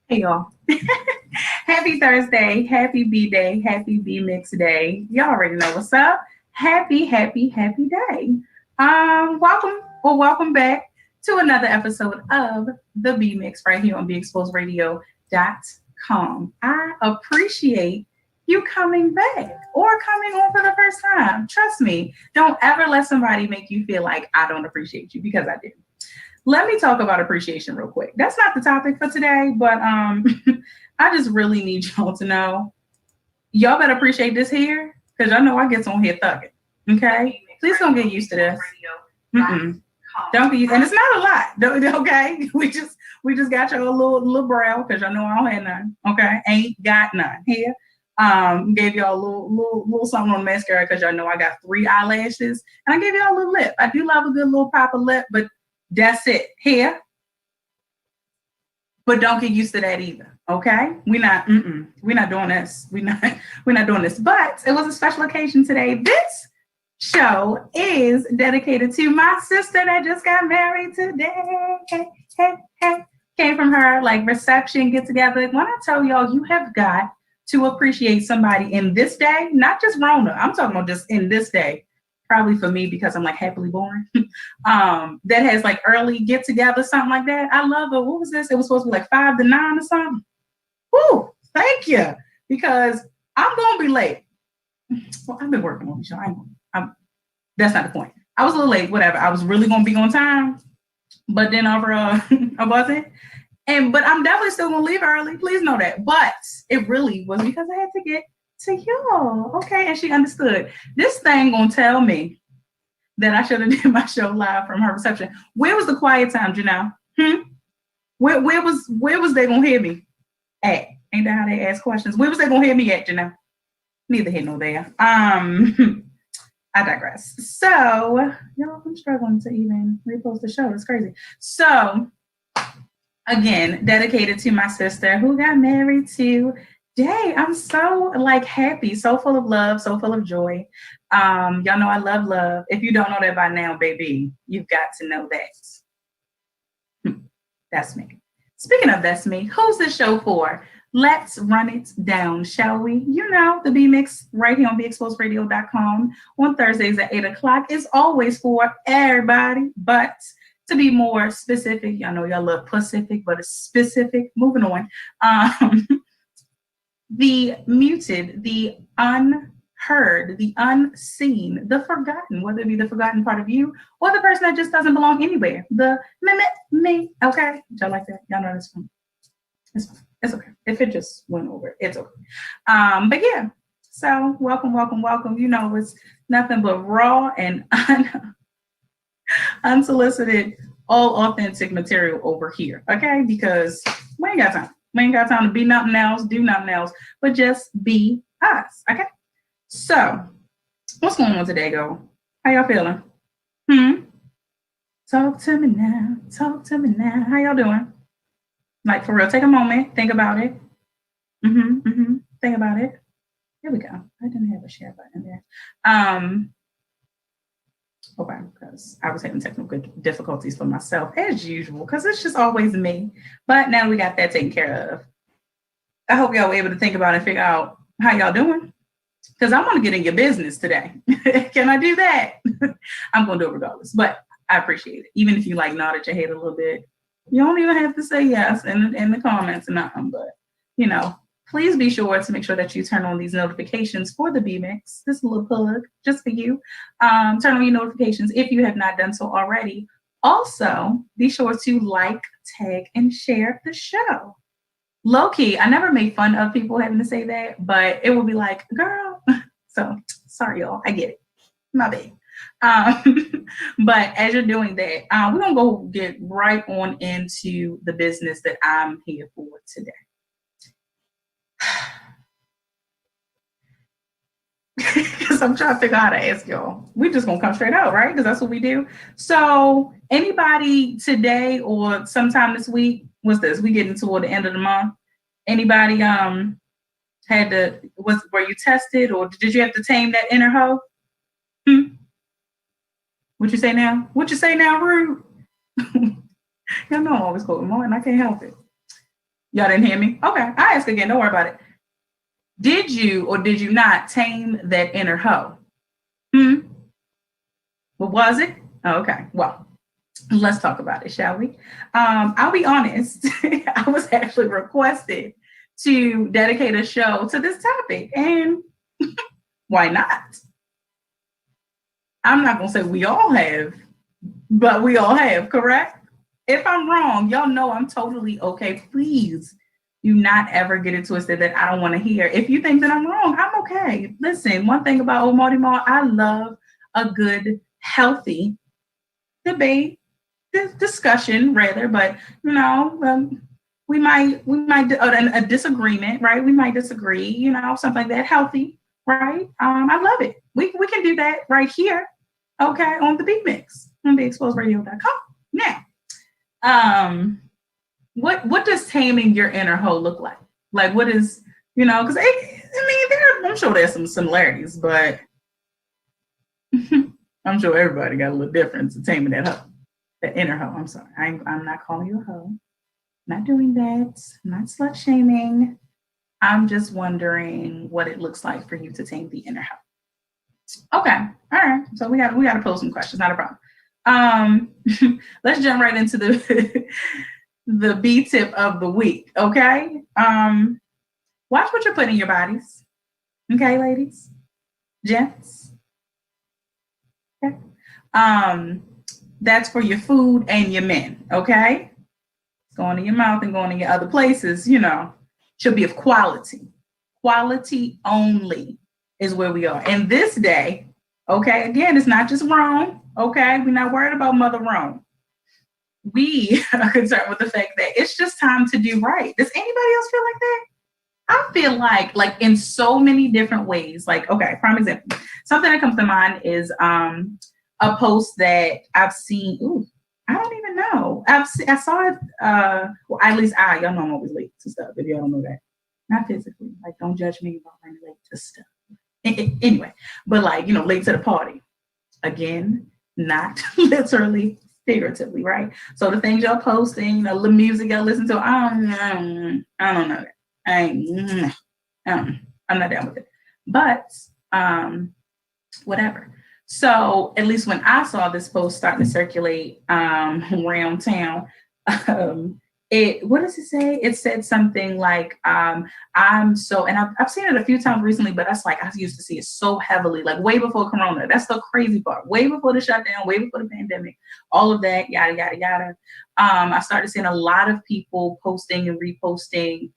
Hey y'all. Happy Thursday, happy B day, happy B mix day. Y'all already know what's up. Happy day. Welcome back to another episode of the B Mix right here on BeExposedRadio.com. I appreciate you coming back or coming on for the first time. Trust me, don't ever let somebody make you feel like I don't appreciate you because I do. Let me talk about appreciation real quick. That's not the topic for today, but I just really need y'all to know y'all better appreciate this here because y'all know I get on here thugging. Okay, please don't get used to this. Mm-mm. Don't be, and it's not a lot. Okay, we just got y'all a little brow because y'all know I don't have none. Okay, ain't got none here. Gave y'all a little something on mascara because y'all know I got 3 eyelashes, and I gave y'all a little lip. I do love a good little pop of lip, but that's it here. But don't get used to that either. Okay, we're not doing this. We're not doing this. But it was a special occasion today. This show is dedicated to my sister that just got married today. Hey. Came from her like reception get together. When I tell y'all, you have got to appreciate somebody in this day, not just Rona. I'm talking about just in this day. Probably for me because I'm like happily born. That has like early get together, something like that. I love it. What was this? It was supposed to be like 5 to 9 or something. Woo! Thank you. Because I'm gonna be late. Well, I've been working on the show. That's not the point. I was a little late, whatever. I was really gonna be on time, but then overall I wasn't. But I'm definitely still gonna leave early. Please know that. But it really was because I had to get to y'all. Okay, and she understood. This thing gonna tell me that I should have did my show live from her reception. Where was the quiet time, Janelle? Where was they gonna hear me at? Ain't that how they ask questions? Where was they gonna hear me at, Janelle? Neither here nor there. I digress. So, y'all, I'm struggling to even repost the show. It's crazy. So, again, dedicated to my sister who got married today. I'm so like happy, so full of love, so full of joy. Y'all know I love love. If you don't know that by now, baby, you've got to know that. That's me. Speaking of that's me, who's this show for? Let's run it down, shall we? You know, the B Mix right here on BeExposedRadio.com on Thursdays at 8 o'clock is always for everybody, but to be more specific, y'all know y'all love Pacific, but it's specific. Moving on. The muted, the unheard, the unseen, the forgotten, whether it be the forgotten part of you or the person that just doesn't belong anywhere. The me. Okay. Y'all like that? Y'all know this one. It's okay. If it just went over, it's okay. But yeah. So welcome. You know, it's nothing but raw and unsolicited, all authentic material over here. Okay, because we ain't got time. We ain't got time to be nothing else, do nothing else, but just be us. Okay. So, what's going on today, go? How y'all feeling? Talk to me now. How y'all doing? Like for real, take a moment, think about it. Think about it. Here we go. I didn't have a share button there. Okay, because I was having technical difficulties for myself as usual, because it's just always me. But now we got that taken care of. I hope y'all were able to think about and figure out how y'all doing, because I want to get in your business today. Can I do that? I'm going to do it regardless, but I appreciate it. Even if you like nodded your head a little bit, you don't even have to say yes in the comments and nothing, but you know, please be sure to make sure that you turn on these notifications for the B-Mix. This little plug just for you. Turn on your notifications if you have not done so already. Also, be sure to like, tag, and share the show. Low key, I never made fun of people having to say that, but it will be like, girl. So sorry, y'all. I get it. My bad. But as you're doing that, we're going to go get right on into the business that I'm here for today. Because I'm trying to figure out how to ask y'all. We're just gonna come straight out, right? Because that's what we do. So, anybody today or sometime this week, what's this? We getting toward the end of the month. Anybody were you tested or did you have to tame that inner hoe? What you say now? Rude? Y'all know I'm always quoting more, and I can't help it. Y'all didn't hear me? Okay, I ask again. Don't worry about it. Did you or did you not tame that inner hoe? Hmm. What was it? Oh, okay. Well, let's talk about it, shall we? I'll be honest. I was actually requested to dedicate a show to this topic, and why not? I'm not gonna say we all have, but we all have, correct? If I'm wrong, y'all know I'm totally okay. Please do not ever get it twisted that I don't want to hear. If you think that I'm wrong, I'm okay. Listen, one thing about old Marty Mall, I love a good, healthy debate, discussion rather, but we might a disagreement, right? We might disagree, something like that, healthy, right? I love it. We can do that right here, okay, on the Beat Mix on theexposedradio.com. Now, what does taming your inner hoe look like? Like, what is, because I'm sure there's some similarities, but I'm sure everybody got a little difference in taming that hoe, that inner hoe. I'm sorry, I'm not calling you a hoe. Not doing that. Not slut shaming. I'm just wondering what it looks like for you to tame the inner hoe. Okay, all right. So we got to pose some questions. Not a problem. Let's jump right into the the B tip of the week. Okay. Watch what you're putting in your bodies. Okay, ladies, gents. Okay. That's for your food and your men. Okay. Going in your mouth and going in your other places, should be of quality. Quality only is where we are. And this day, okay, again, it's not just Rome, okay? We're not worried about Mother Rome. We are concerned with the fact that it's just time to do right. Does anybody else feel like that? I feel like in so many different ways. Like, okay, prime example. Something that comes to mind is a post that I've seen. Ooh, I don't even know. I saw it. Well, at least y'all know I'm always late to stuff. If y'all don't know that, not physically. Like, don't judge me about running late to stuff. Anyway, but late to the party. Again, not literally, figuratively, right? So the things y'all posting, the music y'all listen to, I don't know that. I'm not down with it. But whatever. So at least when I saw this post starting to circulate around town, what does it say? It said something like, I'm so, and I've seen it a few times recently, but that's like, I used to see it so heavily, like way before Corona. That's the crazy part. Way before the shutdown, way before the pandemic, all of that, yada, yada, yada. I started seeing a lot of people posting and reposting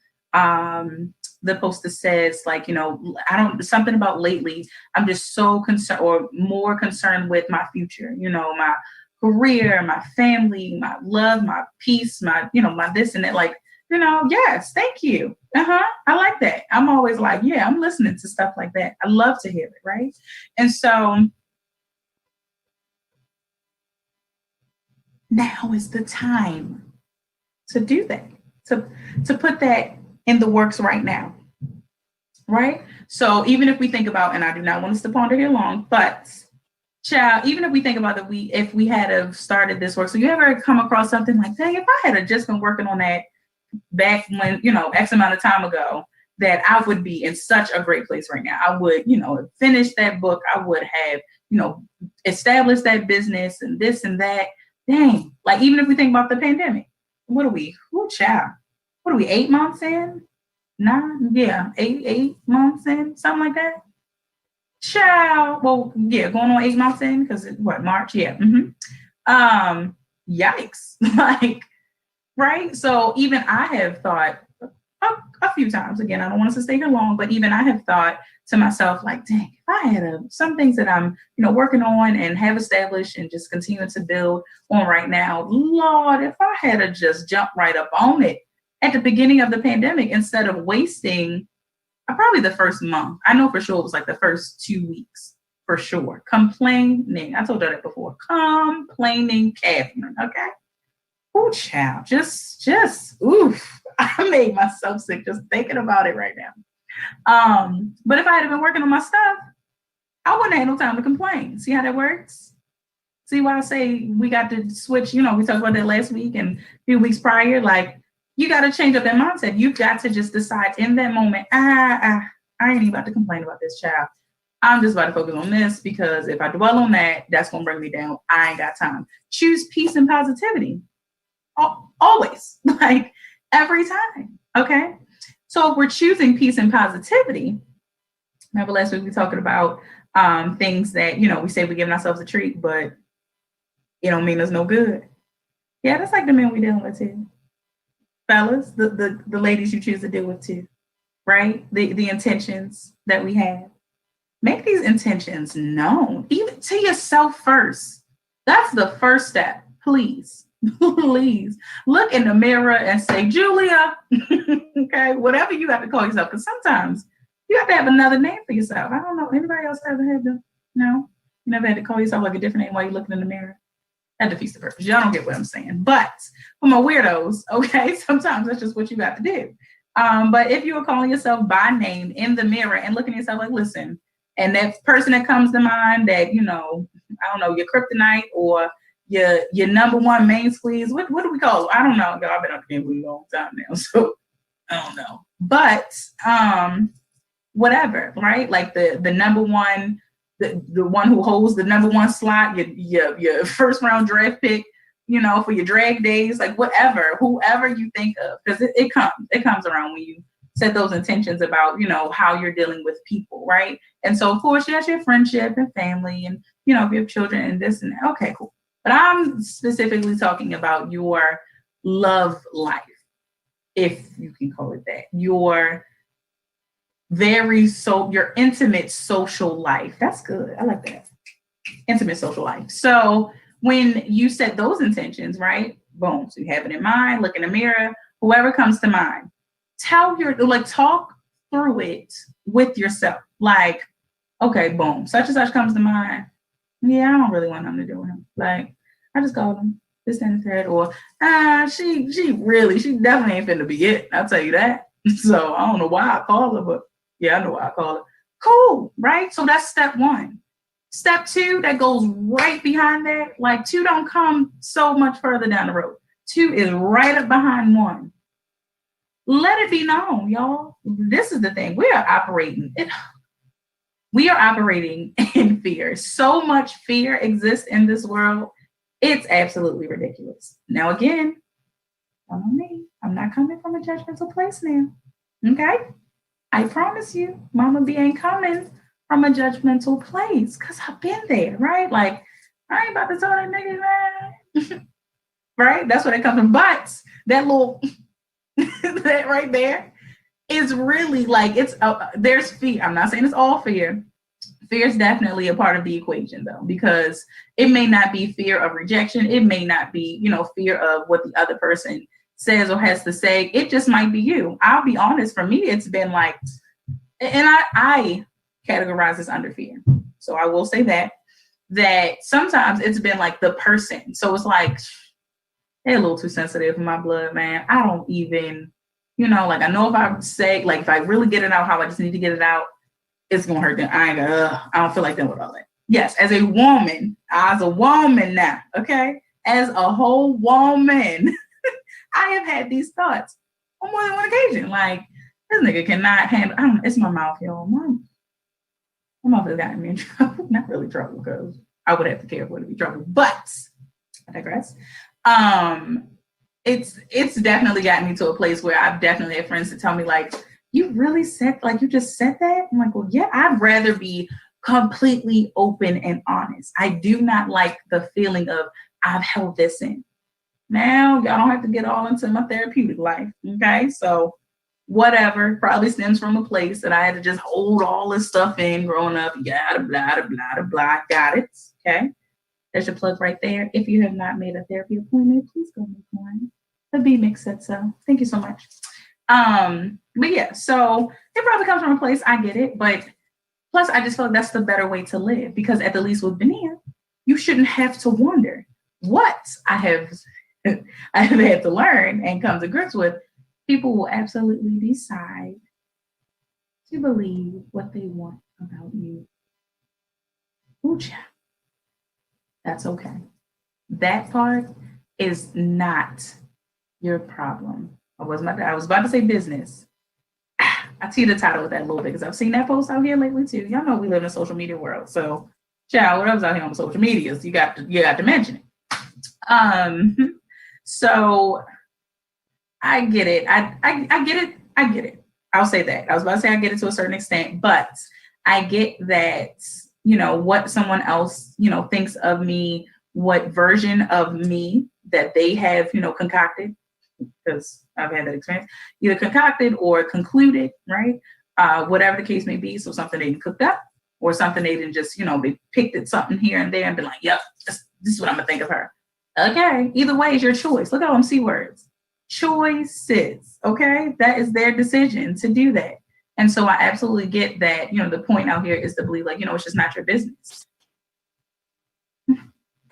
the post that says something about lately, I'm just so concerned or more concerned with my future, my career, my family, my love, my peace, my this and that, yes, thank you. I like that. I'm always like, yeah, I'm listening to stuff like that. I love to hear it. Right. And so now is the time to do that, to put that in the works right now. Right. So even if we think about, and I do not want us to ponder here long, but child, even if we think about if we had have started this work, so you ever come across something like, dang, if I had just been working on that back when, X amount of time ago, that I would be in such a great place right now. I would, finish that book. I would have, established that business and this and that. Dang. Like, even if we think about the pandemic, what are we? Child. What are we, 8 months in? 9? Yeah, 8 months in, something like that. Child. Well, yeah, going on 8 months in, because March? Yeah. Yikes. Like, right? So even I have thought a few times, again, I don't want us to stay here long, but even I have thought to myself, like, dang, if I had some things that I'm, working on and have established and just continuing to build on right now, Lord, if I had just jumped right up on it at the beginning of the pandemic instead of wasting probably the first month. I know for sure it was like the first 2 weeks, for sure. Complaining. I told you that before. Complaining, Catherine. Okay. Oh, child. Just, oof. I made myself sick just thinking about it right now. But if I had been working on my stuff, I wouldn't have no time to complain. See how that works? See why I say we got to switch, we talked about that last week and a few weeks prior, like, You got to change up that mindset. You've got to just decide in that moment, I ain't even about to complain about this child. I'm just about to focus on this because if I dwell on that, that's going to bring me down. I ain't got time. Choose peace and positivity. Always, like every time. Okay. So if we're choosing peace and positivity, remember last week we talking about things that, we say we're giving ourselves a treat, but it don't mean us no good. Yeah, that's like the men we dealing with too. Fellas, the ladies you choose to deal with too, right? The intentions that we have. Make these intentions known, even to yourself first. That's the first step. Please, please look in the mirror and say, Julia, okay, whatever you have to call yourself, because sometimes you have to have another name for yourself. I don't know. Anybody else ever had to? No? You never had to call yourself like a different name while you're looking in the mirror? That defeats the purpose. Y'all don't get what I'm saying. But for my weirdos, okay, sometimes that's just what you got to do. But if you were calling yourself by name in the mirror and looking at yourself like, listen, and that person that comes to mind that, I don't know, your kryptonite or your number one main squeeze, what do we call it? I don't know. Y'all been on the game for a long time now, so I don't know. But whatever, right? Like the number one, the one who holds the number one slot, your first round draft pick, for your drag days, like whatever, whoever you think of, because it comes around when you set those intentions about, how you're dealing with people, right? And so, of course, yes, your friendship and family and, if you have children and this and that. Okay, cool. But I'm specifically talking about your love life, if you can call it that. Your your intimate social life. That's good. I like that. Intimate social life. So when you set those intentions, right? Boom. So you have it in mind, look in the mirror, whoever comes to mind. Talk through it with yourself. Like, okay, boom, such and such comes to mind. Yeah, I don't really want nothing to do with him. Like, I just called him this and that, or she definitely ain't finna be it. I'll tell you that. So I don't know why I called her, but yeah, I know why I called her. Cool, right? So that's step one. Step two, that goes right behind that. Like, two don't come so much further down the road. Two is right up behind one. Let it be known, y'all. This is the thing. We are operating in fear. So much fear exists in this world. It's absolutely ridiculous. Now, again, come on me. I'm not coming from a judgmental place now. Okay? I promise you, Mama B ain't coming from a judgmental place because I've been there, right? Like, I ain't about to tell that nigga, man. Right? That's where it comes from. But that little... that right there is really like there's fear. I'm not saying it's all fear. Fear is definitely a part of the equation though, because it may not be fear of rejection. It may not be, fear of what the other person says or has to say. It just might be you. I'll be honest. For me, it's been like, and I categorize this under fear. So I will say that sometimes it's been like the person. So it's like, they're a little too sensitive for my blood, man. I don't even, I know if I say, like, if I really get it out how I just need to get it out, it's going to hurt them. I don't feel like them with all that. Yes, as a woman now, okay? As a whole woman, I have had these thoughts on more than one occasion. Like, this nigga cannot handle, it's my mouth, y'all. My mouth has gotten me in trouble. Not really trouble, because I would have to care if it would be trouble, but I digress. It's definitely gotten me to a place where I've definitely had friends to tell me like, you really said, like, you just said that? I'm like, well, yeah, I'd rather be completely open and honest. I do not like the feeling of I've held this in. Now, y'all don't have to get all into my therapeutic life. Okay. So whatever, probably stems from a place that I had to just hold all this stuff in growing up. Yada, blah, blah, blah, blah. Got it. Okay. There's your plug right there. If you have not made a therapy appointment, please go make one. The B Mix said so. Thank you so much. But yeah, so it probably comes from a place, I get it, but plus I just feel like that's the better way to live, because at the least with Benia, you shouldn't have to wonder. What I have had to learn and come to grips with, people will absolutely decide to believe what they want about you. Ooh, child. That's okay. That part is not your problem, I was about to say business. I teeter title with that a little bit because I've seen that post out here lately too. Y'all know we live in a social media world, so child, whatever's out here on social media, so you got to mention it. So I get it. I get it. I get it. I'll say that. I was about to say I get it to a certain extent, but I get that, what someone else, thinks of me, what version of me that they have, concocted, because I've had that experience, either concocted or concluded, right? Whatever the case may be. So something they cooked up or something they didn't just, they picked at something here and there and been like, yep, this is what I'm going to think of her. Okay. Either way is your choice. Look at all them C words. Choices. Okay. That is their decision to do that. And so I absolutely get that, the point out here is to believe like, it's just not your business.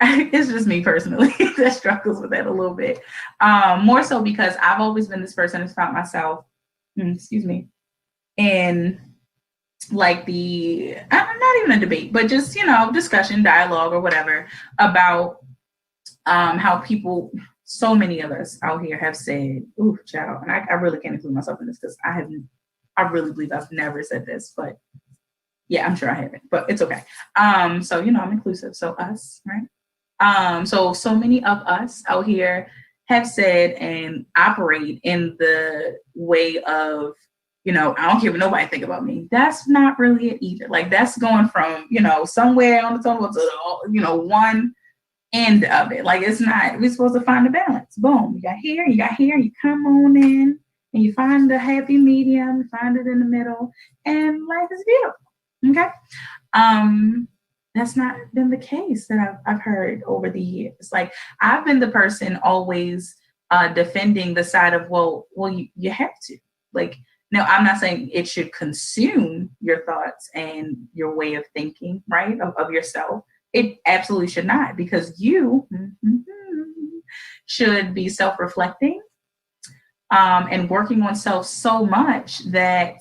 It's just me personally that struggles with that a little bit. More so because I've always been this person who's found myself, in like not even a debate, but just, discussion, dialogue or whatever about how people, so many of us out here have said, ooh, child, and I really can't include myself in this because I really believe I've never said this, but yeah, I'm sure I haven't, but it's okay. So, I'm inclusive. So us, right? So many of us out here have said and operate in the way of, I don't care what nobody think about me. That's not really it either. Like that's going from, somewhere on the tunnel to, one end of it. Like it's not, we're supposed to find the balance. Boom, you got here, you come on in and you find the happy medium, you find it in the middle, and life is beautiful. Okay. That's not been the case that I've heard over the years. Like I've been the person always defending the side of, well, you have to. Like, now I'm not saying it should consume your thoughts and your way of thinking, right, of yourself. It absolutely should not, because you should be self-reflecting and working on self so much that,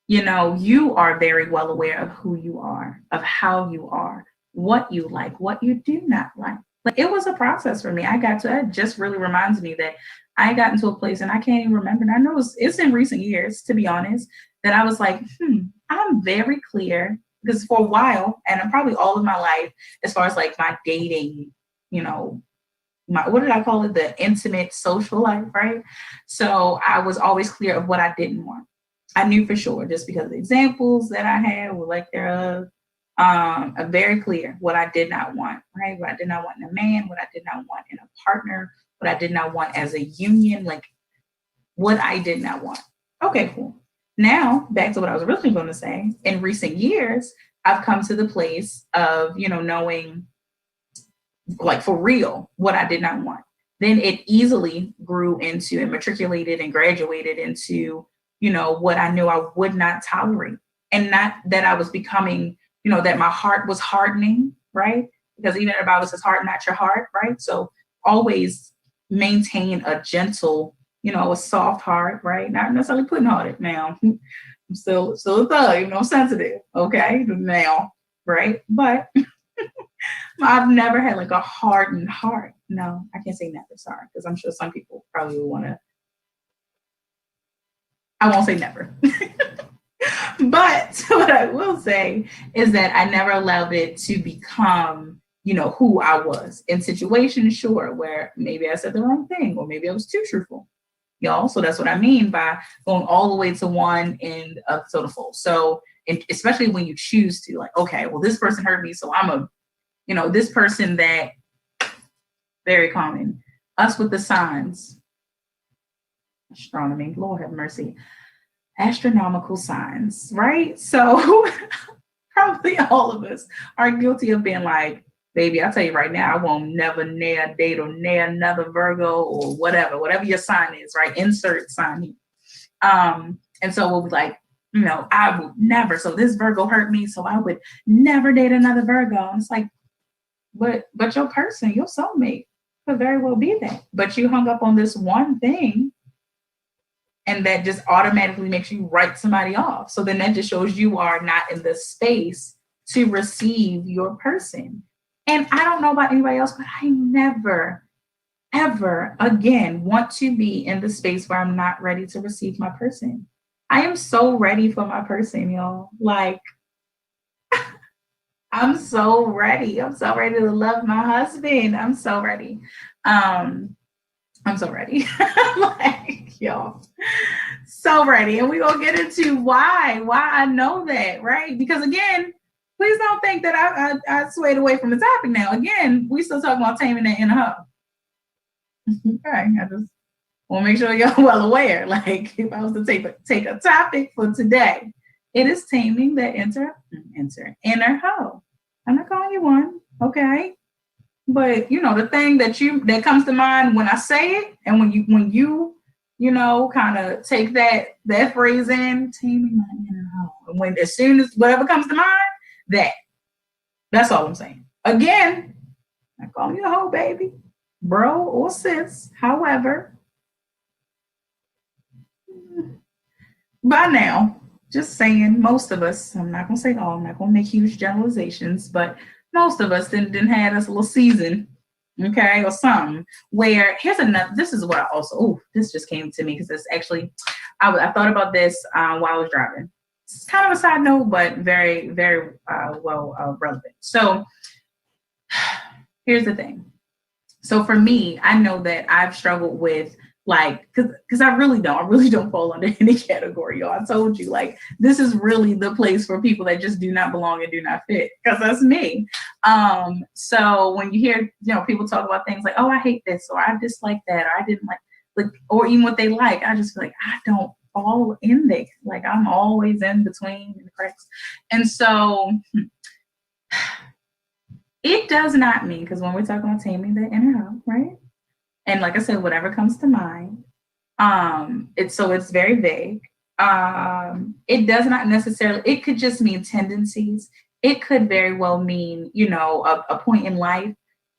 you are very well aware of who you are, of how you are, what you like, what you do not like. Like it was a process for me. It just really reminds me that I got into a place and I can't even remember. And I know it's in recent years, to be honest, that I was like, I'm very clear, because for a while, and probably all of my life, as far as like my dating, what did I call it? The intimate social life, right? So I was always clear of what I didn't want. I knew for sure, just because of the examples that I had were like thereof. Very clear what I did not want, right? What I did not want in a man, what I did not want in a partner, what I did not want as a union, like what I did not want. Okay, cool. Now, back to what I was originally going to say. In recent years, I've come to the place of, knowing, like for real, what I did not want. Then it easily grew into and matriculated and graduated into, what I knew I would not tolerate. And not that I was becoming, that my heart was hardening, right? Because even the Bible says, harden not your heart, right? So always maintain a gentle, a soft heart, right? Not necessarily putting hearted now. I'm still a thug, sensitive, okay, now, right? But I've never had like a hardened heart. No, I can't say never, sorry, because I'm sure some people probably will want to. I won't say never. But what I will say is that I never allowed it to become, who I was in situations, sure, where maybe I said the wrong thing or maybe I was too truthful, y'all. So that's what I mean by going all the way to one end of the totem pole. So, especially when you choose to, like, okay, well, this person hurt me, so I'm this person that, very common, us with the signs, astronomy, Lord have mercy, astronomical signs, right? So probably all of us are guilty of being like, baby, I'll tell you right now, I won't never near date or near another Virgo or whatever your sign is, right? Insert sign here. And so we'll be like, I would never. So this Virgo hurt me, so I would never date another Virgo. And it's like, but your person, your soulmate, could very well be that. But you hung up on this one thing, and that just automatically makes you write somebody off. So then that just shows you are not in the space to receive your person. And I don't know about anybody else, but I never, ever again want to be in the space where I'm not ready to receive my person. I am so ready for my person, y'all. Like, I'm so ready. I'm so ready to love my husband. I'm so ready. Um, I'm so ready. Like, y'all, so ready. And we're gonna get into why I know that, right? Because again, please don't think that I swayed away from the topic now. Again, we still talking about taming that inner hoe. Okay, I just want to make sure y'all well aware. Like, if I was to take a topic for today, it is taming that inner hoe. I'm not calling you one, okay? But you know, the thing that comes to mind when I say it, and when you know, kind of take that phrase in, taming my inner hoe. And when as soon as whatever comes to mind, that's all I'm saying. Again, I call me a hoe, baby, bro or sis. However, by now, just saying, most of us, I'm not gonna say all, I'm not gonna make huge generalizations, but most of us didn't had us a little season, okay, or something. Where here's another. This is what I also. Oh, this just came to me because it's actually, I thought about this while I was driving. It's kind of a side note, but very very relevant. So here's the thing. So for me, I know that I've struggled with like because I really don't fall under any category, y'all. I told you, like, this is really the place for people that just do not belong and do not fit, because that's me. So when you hear, you know, people talk about things like, oh, I hate this, or I dislike that, or I didn't like, or even what they like, I just feel like I don't fall in there. Like, I'm always in between the cracks. And so it does not mean, because when we're talking about taming the inner hoe, right? And like I said, whatever comes to mind, it's very vague. It does not necessarily, it could just mean tendencies. It could very well mean, you know, a point in life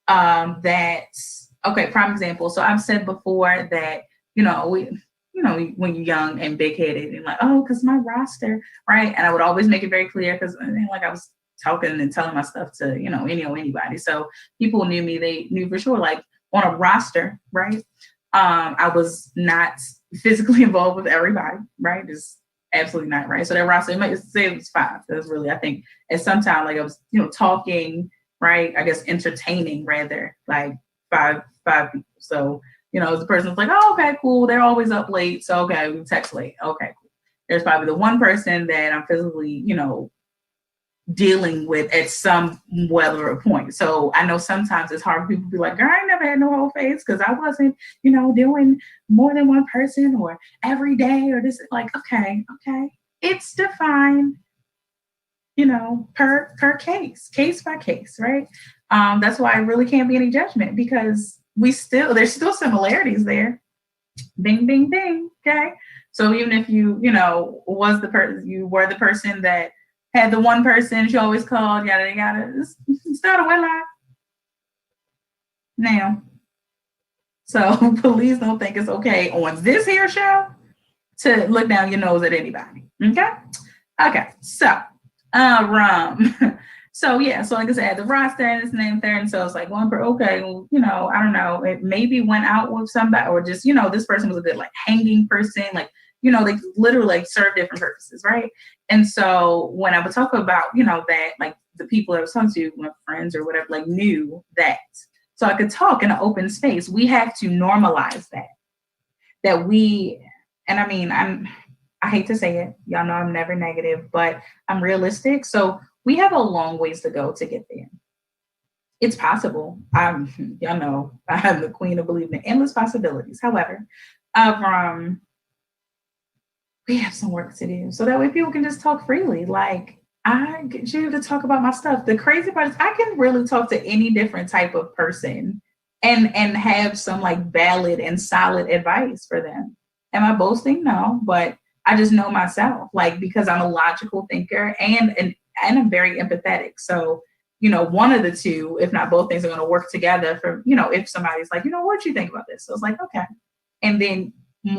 that's okay. Prime example. So I've said before that, you know, when you're young and big headed and like, oh, because my roster, right? And I would always make it very clear, because like I was talking and telling my stuff to, you know, anybody. So people knew me, they knew for sure, like, on a roster, right? I was not physically involved with everybody, right? Just absolutely not, right? So that roster, it might say it was 5. That's really, I think, at some time, like I was, you know, talking, right? I guess entertaining rather, like five people. So, you know, the person was like, oh, okay, cool. They're always up late. So, okay, we text late. Okay, cool. There's probably the one person that I'm physically, you know, dealing with at some whether point. So I know sometimes it's hard for people to be like, girl, I never had no whole face because I wasn't, you know, doing more than one person or every day or this. Like, okay. It's defined, you know, per case by case, right? That's why it really can't be any judgment, because there's still similarities there. Bing, bing, bing. Okay. So even if you know, you were the person that had the one person she always called, yada. Start a wet lie now. So please don't think it's okay on this here show to look down your nose at anybody. Okay. So, so yeah. So like I said, the roster and this name there, and so it's like one per. Okay, well, you know, I don't know. It maybe went out with somebody, or just, you know, this person was a good like hanging person, like, you know, they literally like serve different purposes, right? And so when I would talk about, you know, that, like, the people I was talking to, my friends or whatever, like, knew that. So I could talk in an open space. We have to normalize that we, and I mean, I hate to say it, y'all know I'm never negative, but I'm realistic. So we have a long ways to go to get there. It's possible. Y'all know I'm the queen of believing in endless possibilities. However, we have some work to do, so that way people can just talk freely. Like, I get you to talk about my stuff. The crazy part is I can really talk to any different type of person and have some like valid and solid advice for them. Am I boasting? No, but I just know myself, like, because I'm a logical thinker and I'm very empathetic. So, you know, one of the two, if not both things, are going to work together for, you know, if somebody's like, you know, what do you think about this? So it's like, okay. And then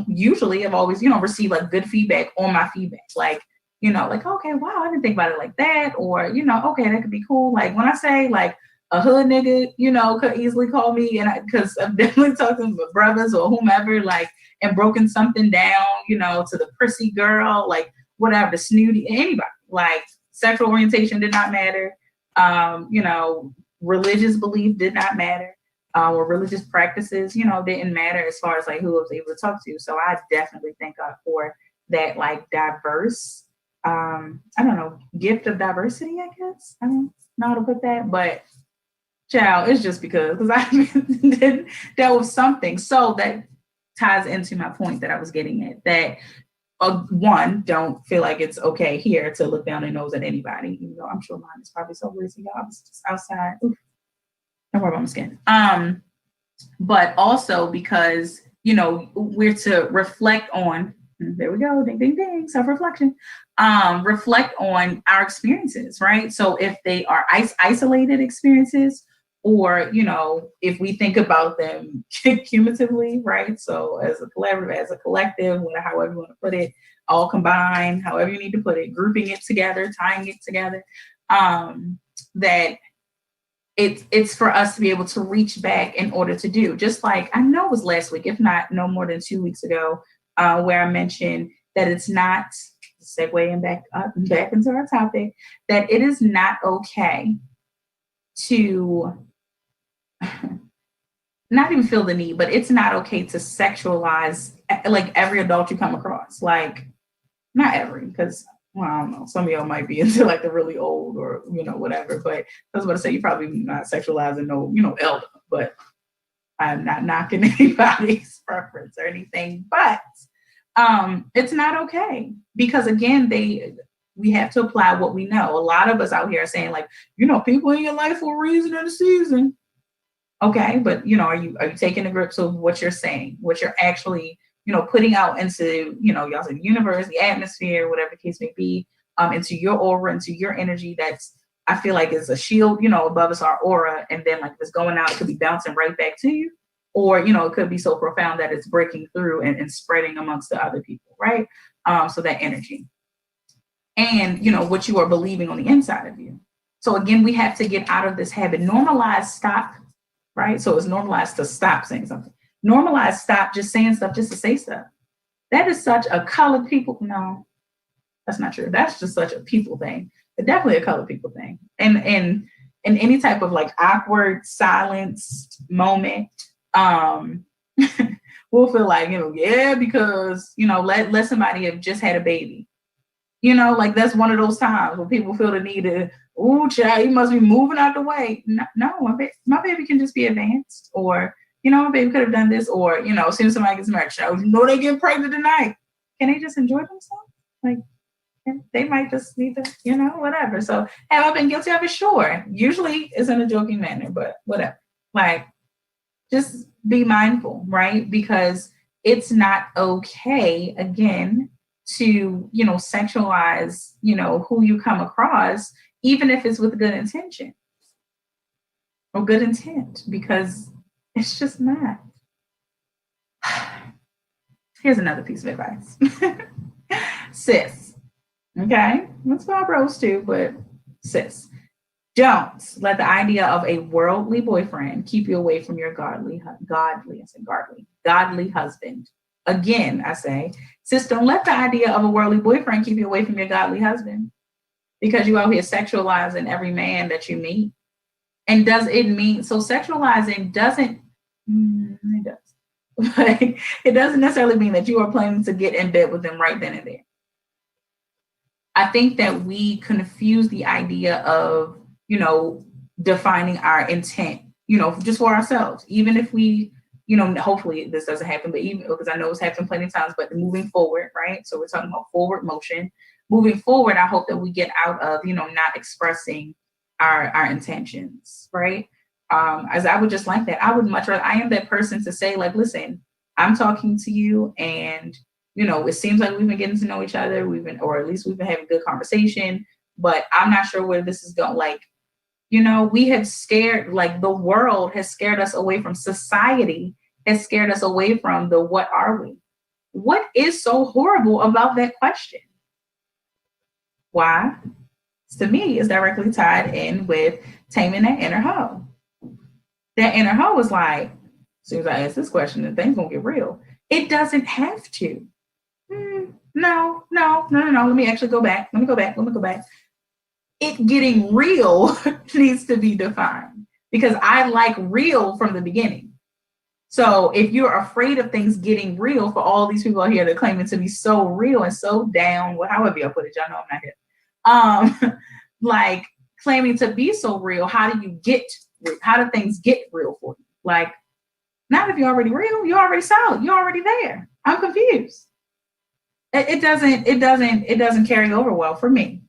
usually I've always, you know, received like good feedback on my feedback. Like, you know, like, okay, wow, I didn't think about it like that. Or, you know, okay, that could be cool. Like when I say like, a hood nigga, could easily call me, and because I've definitely talked to my brothers or whomever, like, and broken something down, to the prissy girl, like whatever, the snooty, anybody, like sexual orientation did not matter. Religious belief did not matter. Or religious practices, didn't matter as far as like who I was able to talk to. So I definitely thank God for that, like diverse, I don't know, gift of diversity, I guess. I don't know how to put that, but child, it's just because I that was something. So that ties into my point that I was getting at, that one, don't feel like it's okay here to look down their nose at anybody. I'm sure mine is probably so weird to y'all. I was just outside. Oof, don't worry about my skin. But also because, we're to reflect on, there we go, ding, ding, ding, self-reflection, reflect on our experiences, right? So if they are isolated experiences, or, if we think about them cumulatively, right? So as a collaborative, as a collective, however you want to put it, all combined, however you need to put it, grouping it together, tying it together, that it's for us to be able to reach back in order to do, just like, I know it was last week, if not no more than 2 weeks ago, where I mentioned that it's not, segueing back into our topic, that it is not okay to not even feel the need, but it's not okay to sexualize like every adult you come across. Like, not every, because, well, I don't know, some of y'all might be into like the really old or, whatever, but I was about to say, you probably not sexualizing no, elder, but I'm not knocking anybody's preference or anything, but it's not okay, because again, we have to apply what we know. A lot of us out here are saying like, people in your life for a reason and a season. Okay, but are you taking the grips of what you're saying, what you're actually, putting out into, y'all say the universe, the atmosphere, whatever the case may be, into your aura, into your energy. That's, I feel like, is a shield, above us, our aura, and then like if it's going out, it could be bouncing right back to you, or it could be so profound that it's breaking through and spreading amongst the other people, right? So that energy, and what you are believing on the inside of you. So again, we have to get out of this habit. Normalize stop. Right? So it's normalized to stop saying something. Normalize stop just saying stuff just to say stuff. That is such a colored people. No, that's not true. That's just such a people thing. But definitely a colored people thing. And any type of like awkward silence moment, we'll feel like, yeah, because, let somebody have just had a baby. Like that's one of those times when people feel the need to, oh, child, you must be moving out the way. No, my baby can just be advanced, or, my baby could have done this, or, as soon as somebody gets married, child, they get pregnant tonight. Can they just enjoy themselves? Like, they might just need to, whatever. So have I been guilty of it? Sure. Usually it's in a joking manner, but whatever. Like, just be mindful, right? Because it's not okay, again, to, sexualize, who you come across, even if it's with good intention or good intent, because it's just not. Here's another piece of advice. Sis, okay? That's my bros too, but sis, don't let the idea of a worldly boyfriend keep you away from your godly husband. Again, I say, sis, don't let the idea of a worldly boyfriend keep you away from your godly husband, because you out here sexualizing every man that you meet. And does it mean, so sexualizing doesn't, it does, but it doesn't necessarily mean that you are planning to get in bed with them right then and there. I think that we confuse the idea of, defining our intent, just for ourselves, even if we, hopefully this doesn't happen, but even because I know it's happened plenty of times, but moving forward, right? So we're talking about forward motion. Moving forward, I hope that we get out of, not expressing our intentions, right? As I would just like that. I would much rather, I am that person to say, like, listen, I'm talking to you, and, it seems like we've been getting to know each other. Or at least we've been having good conversation, but I'm not sure where this is going. Like, we have scared, like the world has scared us away from, society has scared us away from the what are we? What is so horrible about that question? Why? to me is directly tied in with taming that inner hoe. That inner hoe was like, as soon as I ask this question, then things gonna get real. It doesn't have to. No. Let me actually go back. Let me go back. It getting real needs to be defined because I like real from the beginning. So if you're afraid of things getting real, for all these people out here that are claiming to be so real and so down, well, however you put it, y'all know I'm not here. Like claiming to be so real, how do things get real for you? Like, not if you're already real, you're already solid, you're already there. I'm confused. It doesn't carry over well for me.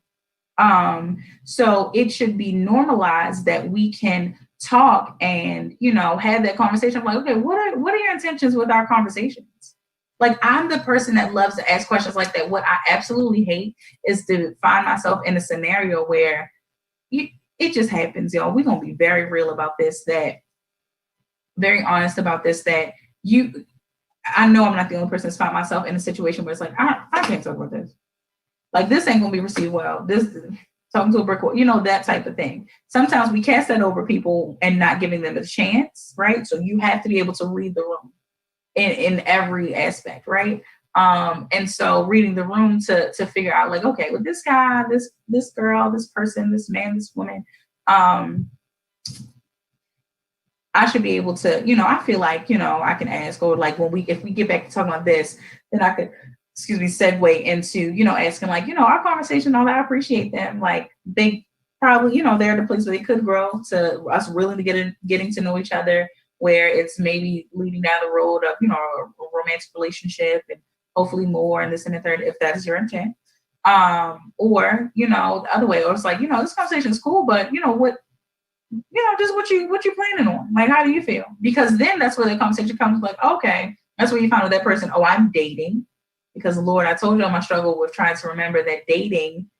So it should be normalized that we can talk and, have that conversation. I'm like, okay, what are your intentions with our conversations? Like, I'm the person that loves to ask questions like that. What I absolutely hate is to find myself in a scenario where it just happens, y'all. We're going to be very real about this, very honest about this, I know I'm not the only person that's found myself in a situation where it's like, I can't talk about this. Like, this ain't going to be received well. This talking to a brick wall, that type of thing. Sometimes we cast that over people and not giving them a chance, right? So you have to be able to read the room in every aspect, right? And so reading the room to figure out, like, okay, with this guy, this girl, this person, this man, this woman, I should be able to, I feel like, I can ask, or like if we get back to talking about this, then I could, segue into, asking like, our conversation, all that, I appreciate them. Like, they probably, they're in a place where they could grow to us really getting to know each other, where it's maybe leading down the road of, a romantic relationship and hopefully more and this and the third, if that is your intent. Or, the other way, or it's like, this conversation is cool, but just what you planning on? Like, how do you feel? Because then that's where the conversation comes, like, okay, that's where you find out that person, oh, I'm dating. Because Lord, I told you my struggle with trying to remember that dating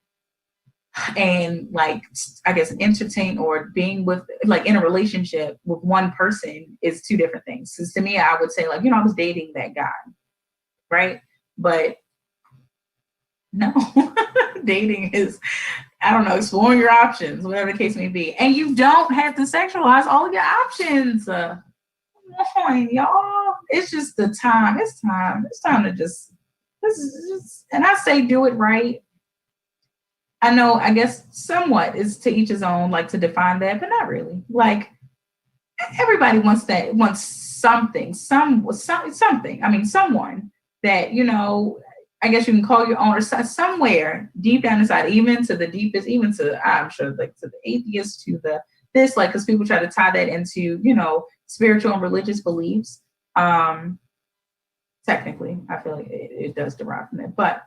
and, like, I guess entertain or being with, like, in a relationship with one person is two different things. Because to me, I would say, like, I was dating that guy, right? But no, dating is, I don't know, exploring your options, whatever the case may be. And you don't have to sexualize all of your options. Come on, y'all. It's just the time. It's time. It's time to just, and I say do it right. I know, I guess somewhat is to each his own, like, to define that, but not really. Like, everybody wants something. I mean, someone that, I guess you can call your own, or somewhere deep down inside, even to the deepest, even to, I'm sure, like, to the atheist, to this, like, because people try to tie that into, spiritual and religious beliefs. Technically, I feel like it does derive from it, but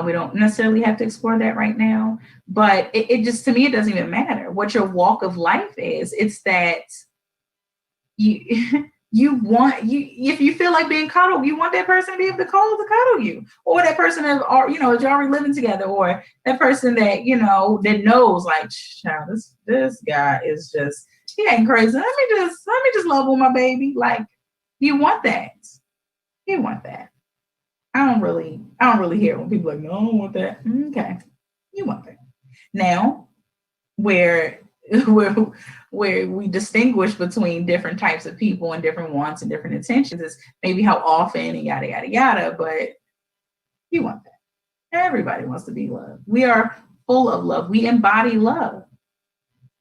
we don't necessarily have to explore that right now. But it just, to me, it doesn't even matter what your walk of life is. It's that if you feel like being cuddled, you want that person to be able to cuddle you, or that person is you're already living together, or that person that that knows, like, child, this guy is just, he ain't crazy. Let me just love on my baby. Like, you want that. You want that. I don't really hear when people are like, no, I don't want that. Okay, you want that. Now, where we distinguish between different types of people and different wants and different intentions is maybe how often and yada yada yada. But you want that. Everybody wants to be loved. We are full of love. We embody love.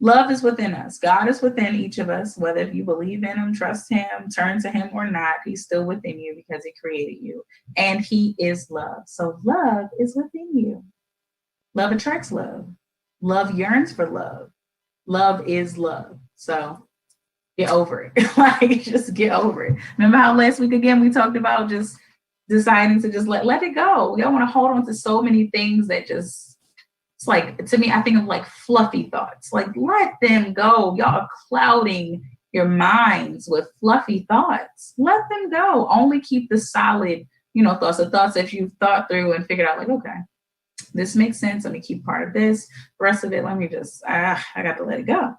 Love is within us. God is within each of us. Whether you believe in him, trust him, turn to him or not, he's still within you because he created you. And he is love. So love is within you. Love attracts love. Love yearns for love. Love is love. So get over it. Like, just get over it. Remember how last week again we talked about just deciding to just let it go. We don't want to hold on to so many things that just, it's like, to me, I think of like fluffy thoughts. Like, let them go. Y'all are clouding your minds with fluffy thoughts. Let them go. Only keep the solid, thoughts, the thoughts that you've thought through and figured out, like, okay, this makes sense. Let me keep part of this. The rest of it, let me just, I got to let it go.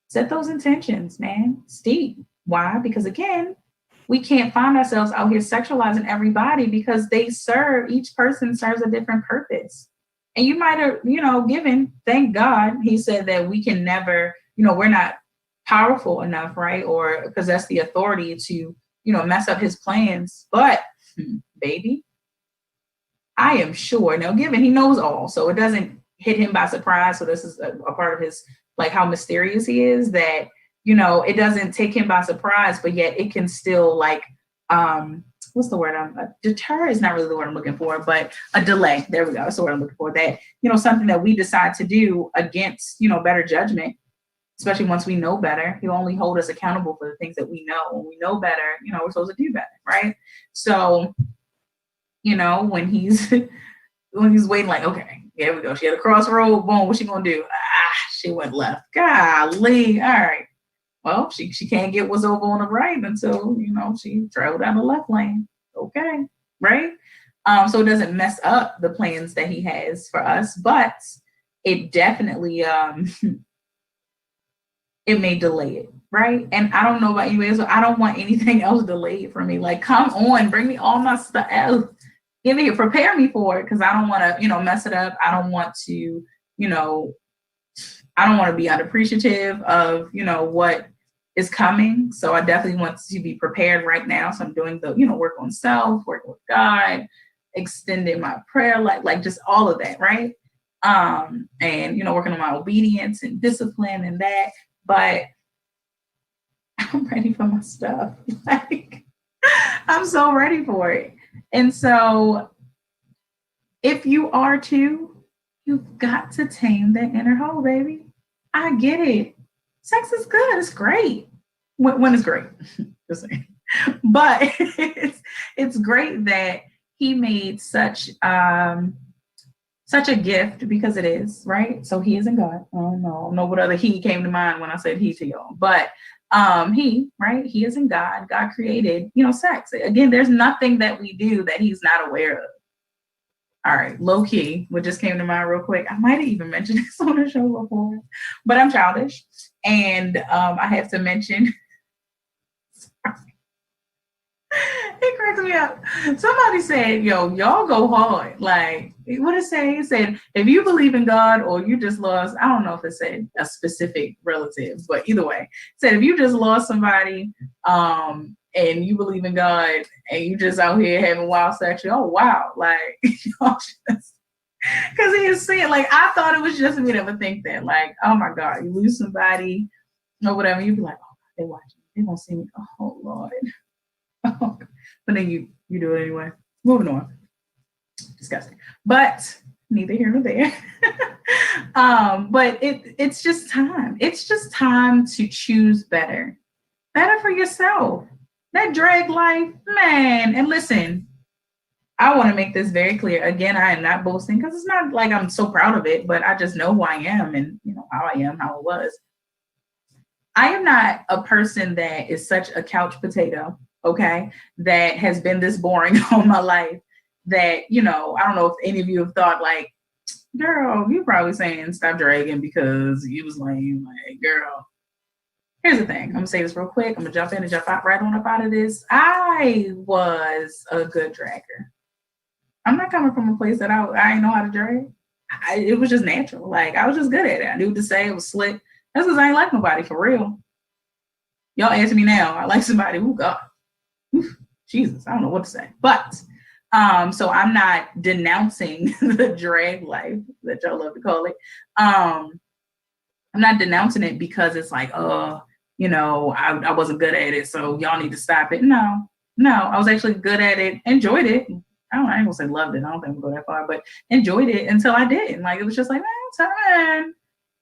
Set those intentions, man. Steep. Why? Because again, we can't find ourselves out here sexualizing everybody because each person serves a different purpose. And you might have, given, thank God, he said that we can never, we're not powerful enough, right? Or possess the authority to, mess up his plans. But, baby, I am sure, now given he knows all, so it doesn't hit him by surprise. So this is a part of his, like how mysterious he is, that, it doesn't take him by surprise, but yet it can still like, what's the word? Deter is not really the word I'm looking for, but a delay. There we go. That's the word I'm looking for. That, something that we decide to do against, better judgment, especially once we know better. He'll only hold us accountable for the things that we know. When we know better, we're supposed to do better, right? So, when he's waiting, like, okay, here we go. She had a crossroad. Boom. What's she gonna do? She went left. Golly. All right. Well, she can't get what's over on the right until, she traveled down the left lane. Okay. Right. So it doesn't mess up the plans that he has for us, but it definitely, it may delay it. Right. And I don't know about you, so I don't want anything else delayed for me. Like, come on, bring me all my stuff else. Give me, prepare me for it. Cause I don't want to, mess it up. I don't want to, I don't want to be unappreciative of, what is coming. So I definitely want to be prepared right now. So I'm doing the, work on self, working with God, extending my prayer, like just all of that. Right. And, working on my obedience and discipline and that, but I'm ready for my stuff. Like, I'm so ready for it. And so if you are too, you've got to tame that inner hoe, baby. I get it. Sex is good. It's great. When it's great. Just saying. But it's great that he made such a gift, because it is, right? So he isn't God. I don't know what other he came to mind when I said he to y'all. But he, right? He isn't God. God created, sex. Again, there's nothing that we do that he's not aware of. All right, low key, what just came to mind real quick. I might have even mentioned this on the show before, but I'm childish. And I have to mention, it cracks me up. Somebody said, yo, y'all go hard. Like, what did it say? It said, if you believe in God or you just lost, I don't know if it said a specific relative, but either way, it said, if you just lost somebody, and you believe in God and you just out here having wild sex, oh wow, like, because he is saying, like, I thought it was just me that would think that, like, oh my God, you lose somebody or whatever, you'd be like, oh, they watching, they gonna see me, oh Lord, oh. But then you do it anyway. Moving on, disgusting, but neither here nor there. But it's just time. It's just time to choose better for yourself. That drag life, man. And listen, I want to make this very clear. Again, I am not boasting, because it's not like I'm so proud of it, but I just know who I am and how I am, how it was. I am not a person that is such a couch potato, okay, that has been this boring all my life that, I don't know if any of you have thought, like, girl, you're probably saying stop dragging because you was lame. Like, girl. Here's the thing. I'm going to say this real quick. I'm going to jump in and jump out right on up out of this. I was a good dragger. I'm not coming from a place that I didn't know how to drag. It was just natural. Like, I was just good at it. I knew what to say. It was slick. That's because I ain't like nobody, for real. Y'all ask me now. I like somebody. Oh, God. Jesus. I don't know what to say. But, so I'm not denouncing the drag life that y'all love to call it. I'm not denouncing it because it's like, I wasn't good at it, so y'all need to stop it. No, I was actually good at it, enjoyed it. I ain't gonna say loved it. I don't think we'll go that far, but enjoyed it until I didn't. Like, it was just like, man,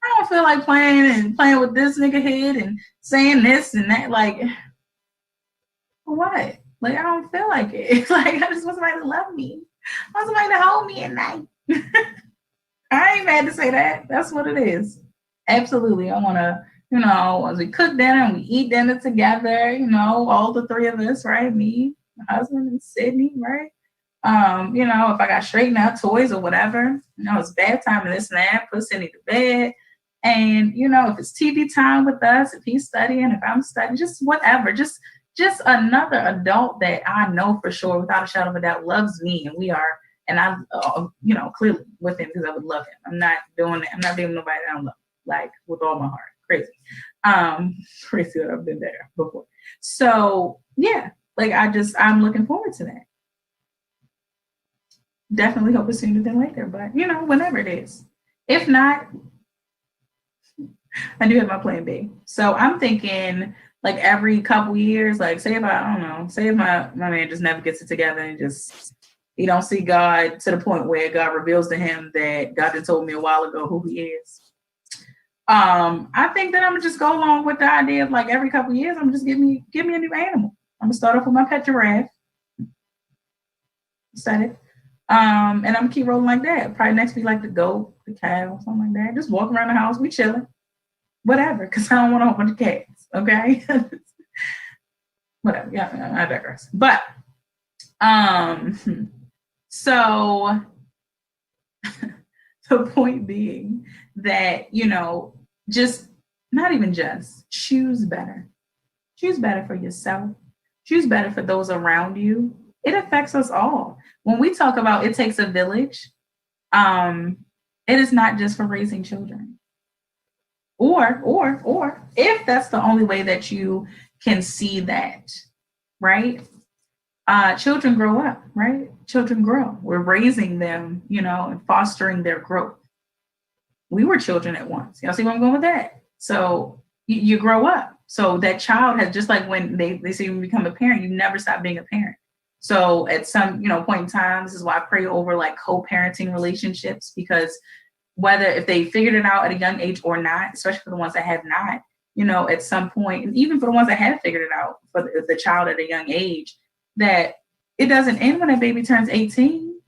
I don't feel like playing with this nigga head and saying this and that. Like, what? Like, I don't feel like it. Like, I just want somebody to love me. I want somebody to hold me at night. I ain't mad to say that. That's what it is. Absolutely. I want to, as we cook dinner and we eat dinner together, all the three of us, right? Me, my husband, and Sydney, right? If I got straightened out toys or whatever, it's bath time and this and that, put Sydney to bed. And, if it's TV time with us, if he's studying, if I'm studying, just whatever, just another adult that I know for sure, without a shadow of a doubt, loves me. And we are And I, clearly with him because I would love him. I'm not doing that. I'm not being nobody that I don't love, like with all my heart. Crazy. Crazy that I've been there before. So yeah, like I'm looking forward to that. Definitely hope it's sooner than later, but whenever it is. If not, I do have my plan B. So I'm thinking like every couple years, like say if my man just never gets it together and just he don't see God to the point where God reveals to him that God had told me a while ago who he is. I think that I'm gonna just go along with the idea of like every couple years, I'm just give me a new animal. I'm gonna start off with my pet giraffe. Said it. And I'm gonna keep rolling like that. Probably next week like the goat, the cow, something like that. Just walk around the house, we chilling. Whatever, because I don't want a whole bunch of cats. Okay. Whatever. Yeah, I digress. But so the point being that, just not even just choose better. Choose better for yourself. Choose better for those around you. It affects us all. When we talk about it takes a village, it is not just for raising children. Or if that's the only way that you can see that, right? Children grow up, right? Children grow. We're raising them, and fostering their growth. We were children at once. Y'all see where I'm going with that? So you grow up. So that child has, just like when they say when you become a parent, you never stop being a parent. So at some, point in time, this is why I pray over like co-parenting relationships, because whether if they figured it out at a young age or not, especially for the ones that have not, at some point, and even for the ones that have figured it out for the child at a young age, that it doesn't end when that baby turns 18.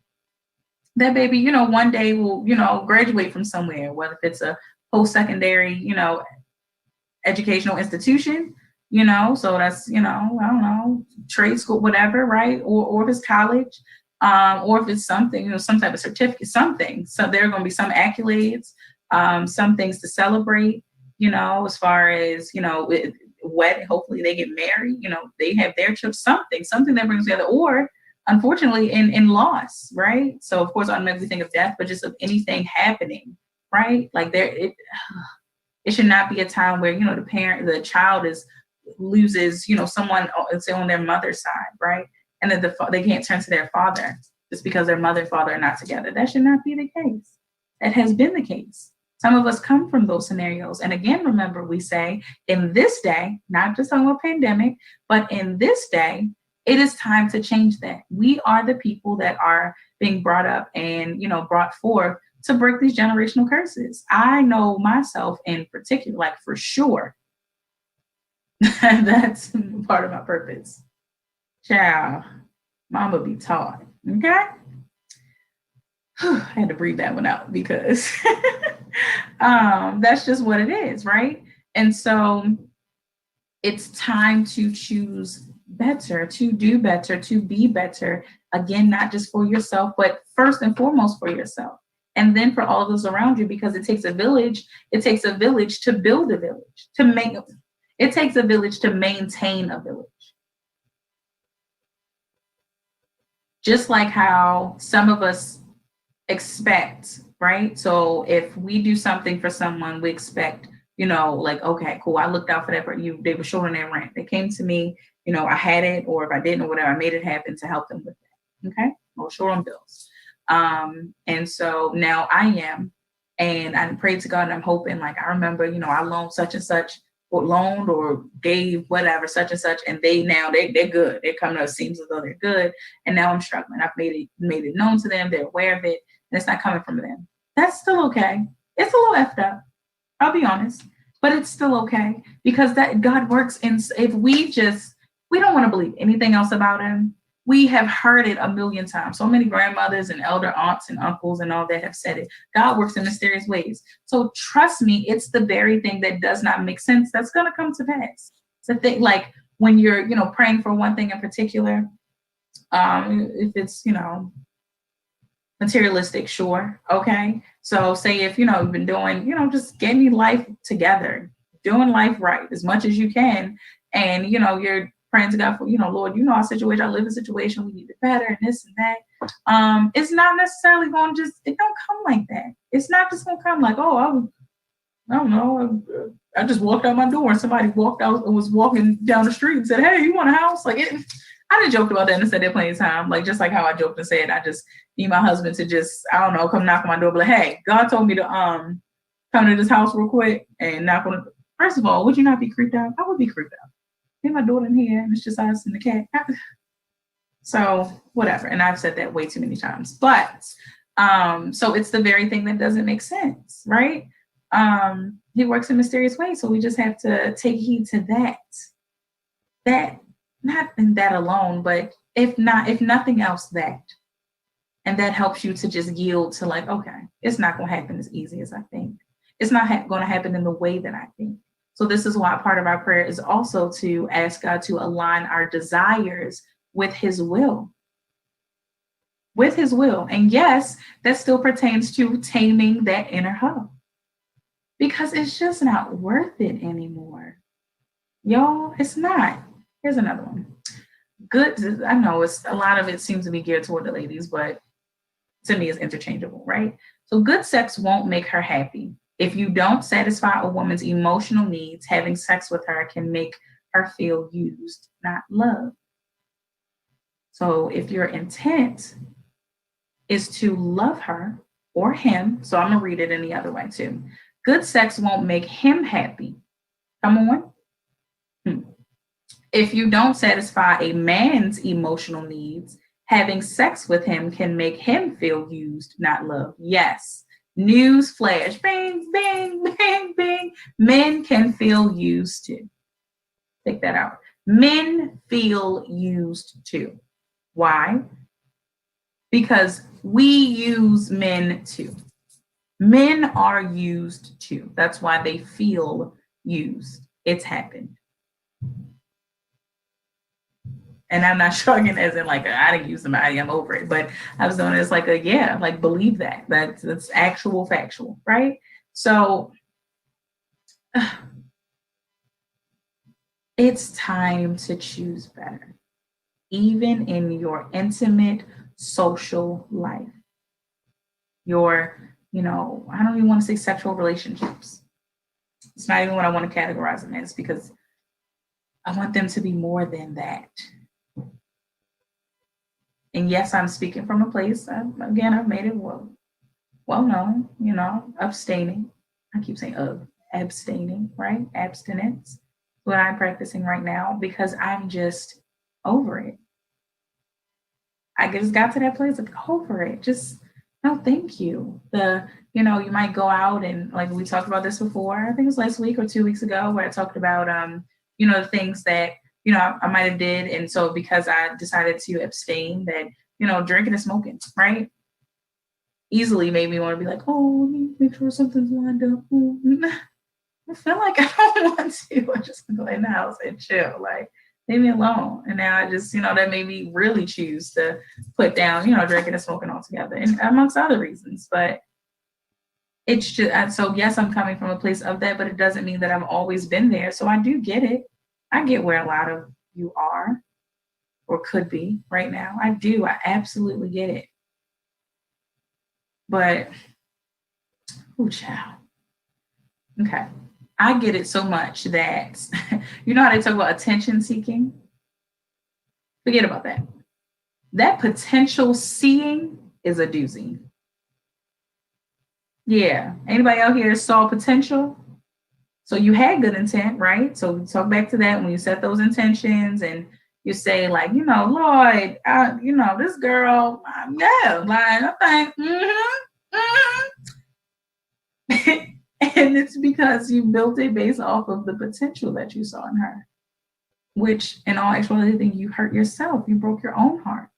That baby, one day will, graduate from somewhere, whether it's a post-secondary, educational institution, so that's, I don't know, trade school, whatever, right? Or if it's college, or if it's something, some type of certificate, something. So there are going to be some accolades, some things to celebrate, as far as, wedding, hopefully they get married, they have their children, something that brings together, or unfortunately in loss, right? So of course, automatically think of death, but just of anything happening, right? Like it should not be a time where, the child loses, someone, say on their mother's side, right? And then they can't turn to their father just because their mother and father are not together. That should not be the case. That has been the case. Some of us come from those scenarios. And again, remember, we say in this day, not just on a pandemic, but in this day, it is time to change that. We are the people that are being brought up and, brought forth to break these generational curses. I know myself in particular, like for sure, that's part of my purpose. Child, mama be taught, okay? I had to breathe that one out because that's just what it is, right? And so it's time to choose better, to do better, to be better. Again, not just for yourself, but first and foremost for yourself. And then for all of those around you, because it takes a village. It takes a village to build a village, it takes a village to maintain a village. Just like how some of us expect, right? So if we do something for someone, we expect, like, okay, cool, I looked out for that, but they were short on their rent. They came to me, I had it, or if I didn't or whatever, I made it happen to help them with that. Okay. Or short on bills. And so now I am, and I prayed to God and I'm hoping, like, I remember, I loaned such and such, or loaned or gave whatever, such and such, and they're good. They're coming up, seems as though they're good. And now I'm struggling. I've made it known to them. They're aware of it, and it's not coming from them. That's still okay. It's a little effed up. I'll be honest, but it's still okay, because that God works if we don't want to believe anything else about him. We have heard it a million times. So many grandmothers and elder aunts and uncles and all that have said it. God works in mysterious ways. So trust me, it's the very thing that does not make sense that's going to come to pass. It's a thing, like when you're, praying for one thing in particular, if it's, materialistic, sure. Okay. So say if, you've been doing, just getting life together, doing life right as much as you can. And, you're praying to God for, Lord, our situation, I live in a situation, we need it better and this and that. It's not necessarily going to it don't come like that. It's not just going to come like, oh, I don't know. I just walked out my door and somebody walked out and was walking down the street and said, hey, you want a house? I didn't joke about that and said that plenty of time. Like, just like how I joked and said, I just need my husband to just, I don't know, come knock on my door, but like, hey, God told me to come to this house real quick and knock on it. First of all, would you not be creeped out? I would be creeped out. Leave my daughter in here and it's just us and the cat. So whatever. And I've said that way too many times. But so it's the very thing that doesn't make sense, right? He works in mysterious ways. So we just have to take heed to that. That, not in that alone, but if nothing else, that. And that helps you to just yield to like, okay, it's not going to happen as easy as I think. It's not going to happen in the way that I think. So this is why part of our prayer is also to ask God to align our desires with his will. With his will. And yes, that still pertains to taming that inner hub. Because it's just not worth it anymore. Y'all, it's not. Here's another one. Good. I know it's a lot of it seems to be geared toward the ladies, but to me it's interchangeable, right? So good sex won't make her happy. If you don't satisfy a woman's emotional needs, having sex with her can make her feel used, not loved. So if your intent is to love her or him, so I'm going to read it in the other way too. Good sex won't make him happy. Come on. If you don't satisfy a man's emotional needs, having sex with him can make him feel used, not loved. Yes. News flash. Bang, bang, bang, bang. Men can feel used too. Take that out. Men feel used too. Why? Because we use men too. Men are used too. That's why they feel used. It's happened. And I'm not shrugging as in like, I didn't use somebody, I'm over it. But I was doing it as like believe that. That's actual factual, right? So it's time to choose better, even in your intimate social life. Your, I don't even want to say sexual relationships. It's not even what I want to categorize them as because I want them to be more than that. And yes, I'm speaking from a place, I've made it well known, abstaining. I keep saying abstaining, right? Abstinence, what I'm practicing right now because I'm just over it. I just got to that place of over it. Just, no, thank you. You might go out and like we talked about this before, I think it was last week or 2 weeks ago where I talked about, the things that I might have did. And so because I decided to abstain that, drinking and smoking, right? Easily made me want to be like, oh, let me make sure something's lined up. I feel like I don't want to. I just go in the house and chill. Like, leave me alone. And now I just, that made me really choose to put down, drinking and smoking altogether and amongst other reasons. But it's just, so yes, I'm coming from a place of that, but it doesn't mean that I've always been there. So I do get it. I get where a lot of you are or could be right now. I do. I absolutely get it. But, child. Okay. I get it so much that, how they talk about attention seeking? Forget about that. That potential seeing is a doozy. Yeah. Anybody out here saw potential? So you had good intent, right? So we talk back to that when you set those intentions and you say like, Lord, this girl, I think, and it's because you built it based off of the potential that you saw in her, which in all actuality, you hurt yourself. You broke your own heart.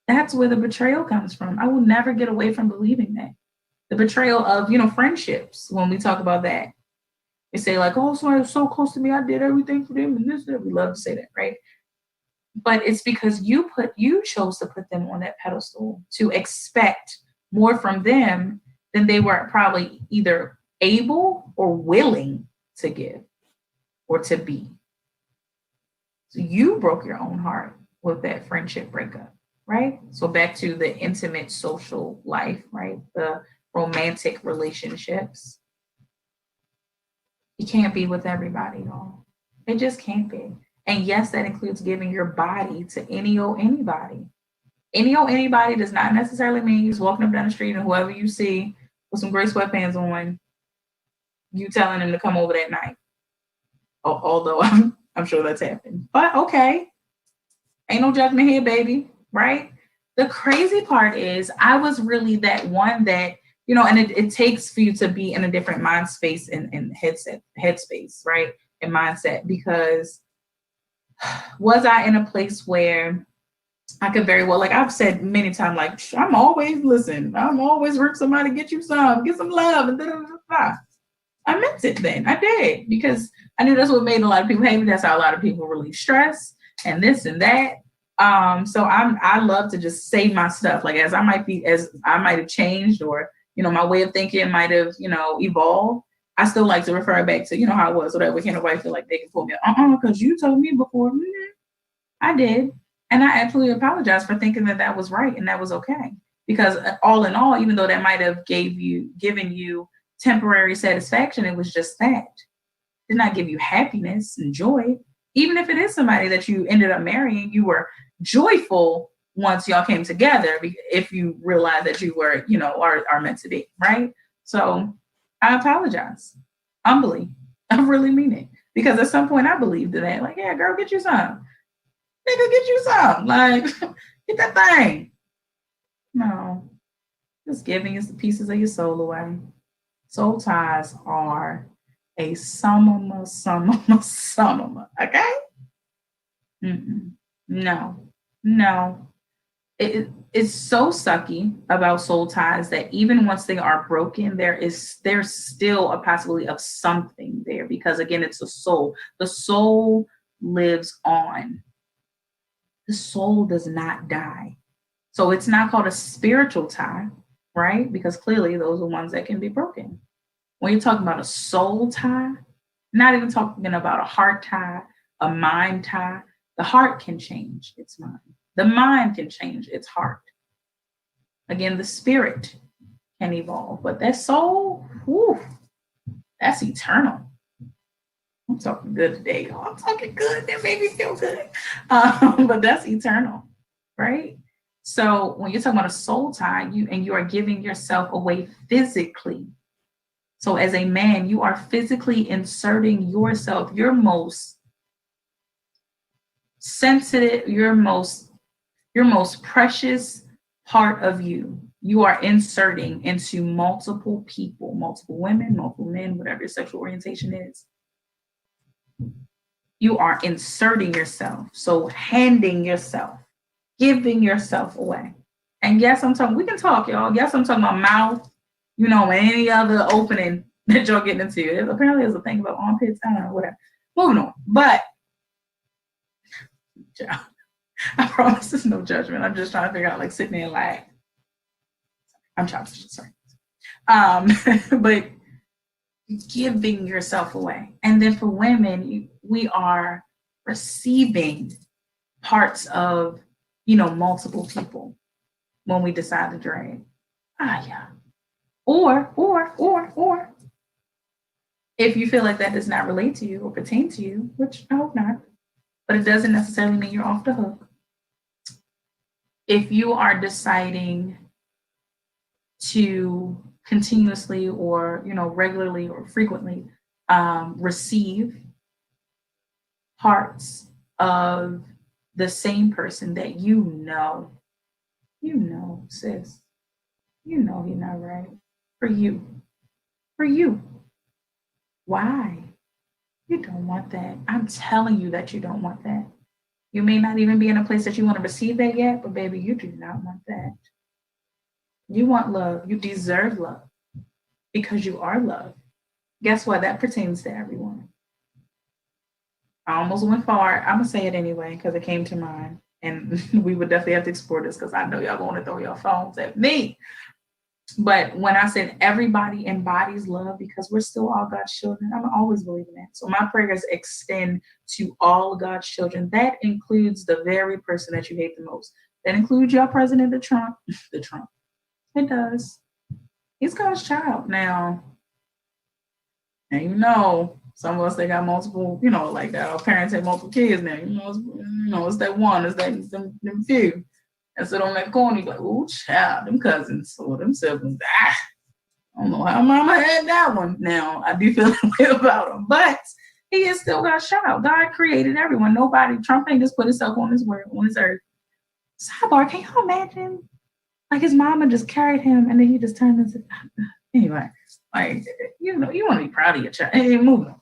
That's where the betrayal comes from. I will never get away from believing that. The betrayal of, friendships, when we talk about that. They say like, oh, so so close to me. I did everything for them and this, that. We love to say that, right? But it's because you chose to put them on that pedestal to expect more from them than they were probably either able or willing to give or to be. So you broke your own heart with that friendship breakup, right? So back to the intimate social life, right? The romantic relationships. You can't be with everybody, y'all. It just can't be. And yes, that includes giving your body to any old anybody. Any old anybody does not necessarily mean you're just walking up down the street and whoever you see with some gray sweatpants on, you telling them to come over that night. Although I'm sure that's happened. But okay, ain't no judgment here, baby, right? The crazy part is I was really that one that, and it takes for you to be in a different mind space and headspace, right? And mindset, because was I in a place where I could very well, like I've said many times, like I'm always work somebody, get you get some love, and da. I meant it then. I did, because I knew that's what made a lot of people happy. That's how a lot of people relieve stress and this and that. So I love to just say my stuff, like as I might have changed, or my way of thinking might have evolved. I still like to refer back to how it was, so that way can't nobody feel like they can pull me because you told me before. I did, and I absolutely apologize for thinking that was right and that was okay, because all in all, even though that might have given you temporary satisfaction, it was just that. It did not give you happiness and joy. Even if it is somebody that you ended up marrying, you were joyful once y'all came together, if you realize that you were, are meant to be, right? So I apologize humbly. I really mean it, because at some point I believed in that. Like, yeah, girl, get you some. Nigga, get you some. Like, get that thing. No, just giving you the pieces of your soul away. Soul ties are a summama, okay? Mm-mm. No. It's so sucky about soul ties that even once they are broken, there's still a possibility of something there, because again, it's a soul. The soul lives on. The soul does not die. So it's not called a spiritual tie, right? Because clearly those are ones that can be broken. When you're talking about a soul tie, not even talking about a heart tie, a mind tie, the heart can change its mind. The mind can change its heart. Again, the spirit can evolve, but that soul, whew, that's eternal. I'm talking good today, y'all. I'm talking good. That made me feel good. But that's eternal, right? So when you're talking about a soul tie, you are giving yourself away physically. So as a man, you are physically inserting yourself, your most sensitive, your most precious part of you. You are inserting into multiple people, multiple women, multiple men, whatever your sexual orientation is. You are inserting yourself. So handing yourself, giving yourself away. And yes, we can talk, y'all. Yes, I'm talking about mouth, and any other opening that y'all getting into. Apparently there's a thing about armpits. I don't know, whatever. Moving on. But I promise there's no judgment. I'm just trying to figure out, like, sitting there and like, I'm childish, sorry. But giving yourself away. And then for women, we are receiving parts of, multiple people when we decide to drag. Yeah. Or if you feel like that does not relate to you or pertain to you, which I hope not, but it doesn't necessarily mean you're off the hook. If you are deciding to continuously or regularly or frequently receive parts of the same person that sis, you're not right for you. Why? You don't want that. I'm telling you that you don't want that. You may not even be in a place that you want to receive that yet, but baby, you do not want that. You want love. You deserve love because you are loved. Guess what? That pertains to everyone. I almost went far. I'm going to say it anyway because it came to mind. And we would definitely have to explore this because I know y'all want to throw your phones at me. But when I said everybody embodies love because we're still all God's children, I'm always believing that. So my prayers extend to all God's children. That includes the very person that you hate the most. That includes your president, the Trump. The Trump. It does. He's God's child. Now, and you know, some of us, they got multiple, like that. Our parents have multiple kids now. It's that one, it's that them few. And sit on that corner, you're like, oh, child, them cousins or them siblings. I don't know how mama had that one. Now, I do feel that way about him. But he is still God's child. God created everyone. Trump ain't just put himself on this world, on this earth. Sidebar, can you imagine? Like his mama just carried him and then he just turned into, anyway, like, you want to be proud of your child. Hey, move on.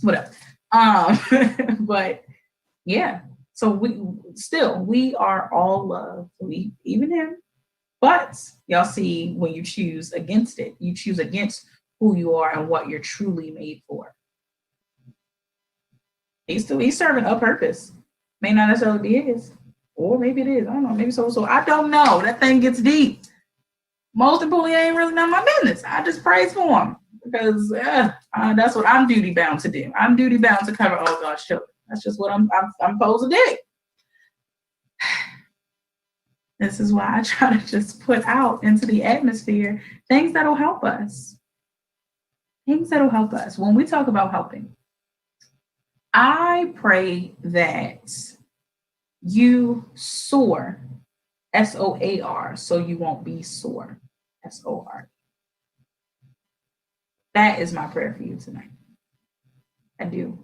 Whatever. But yeah. So we are all love. Even him. But y'all see, when you choose against it, you choose against who you are and what you're truly made for. He's serving a purpose. May not necessarily be his, or maybe it is. I don't know. Maybe so. So I don't know. That thing gets deep. Most importantly, it ain't really none of my business. I just praise for him because that's what I'm duty bound to do. I'm duty bound to cover all God's children. That's just what I'm supposed to do. This is why I try to just put out into the atmosphere things that'll help us. Things that'll help us. When we talk about helping, I pray that you soar, SOAR, so you won't be sore, SOR. That is my prayer for you tonight. I do.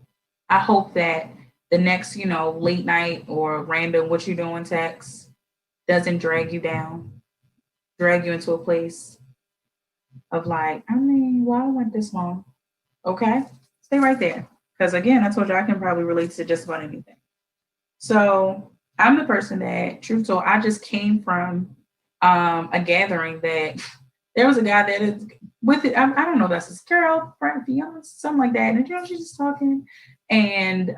I hope that the next, late night or random what you doing text doesn't drag you down, drag you into a place of like, why went this long? Okay, stay right there. Because again, I told you I can probably relate to just about anything. So I'm the person that, truth told, I just came from a gathering that there was a guy that is with it. I don't know if that's his girlfriend, fiance, something like that. And she's just talking. And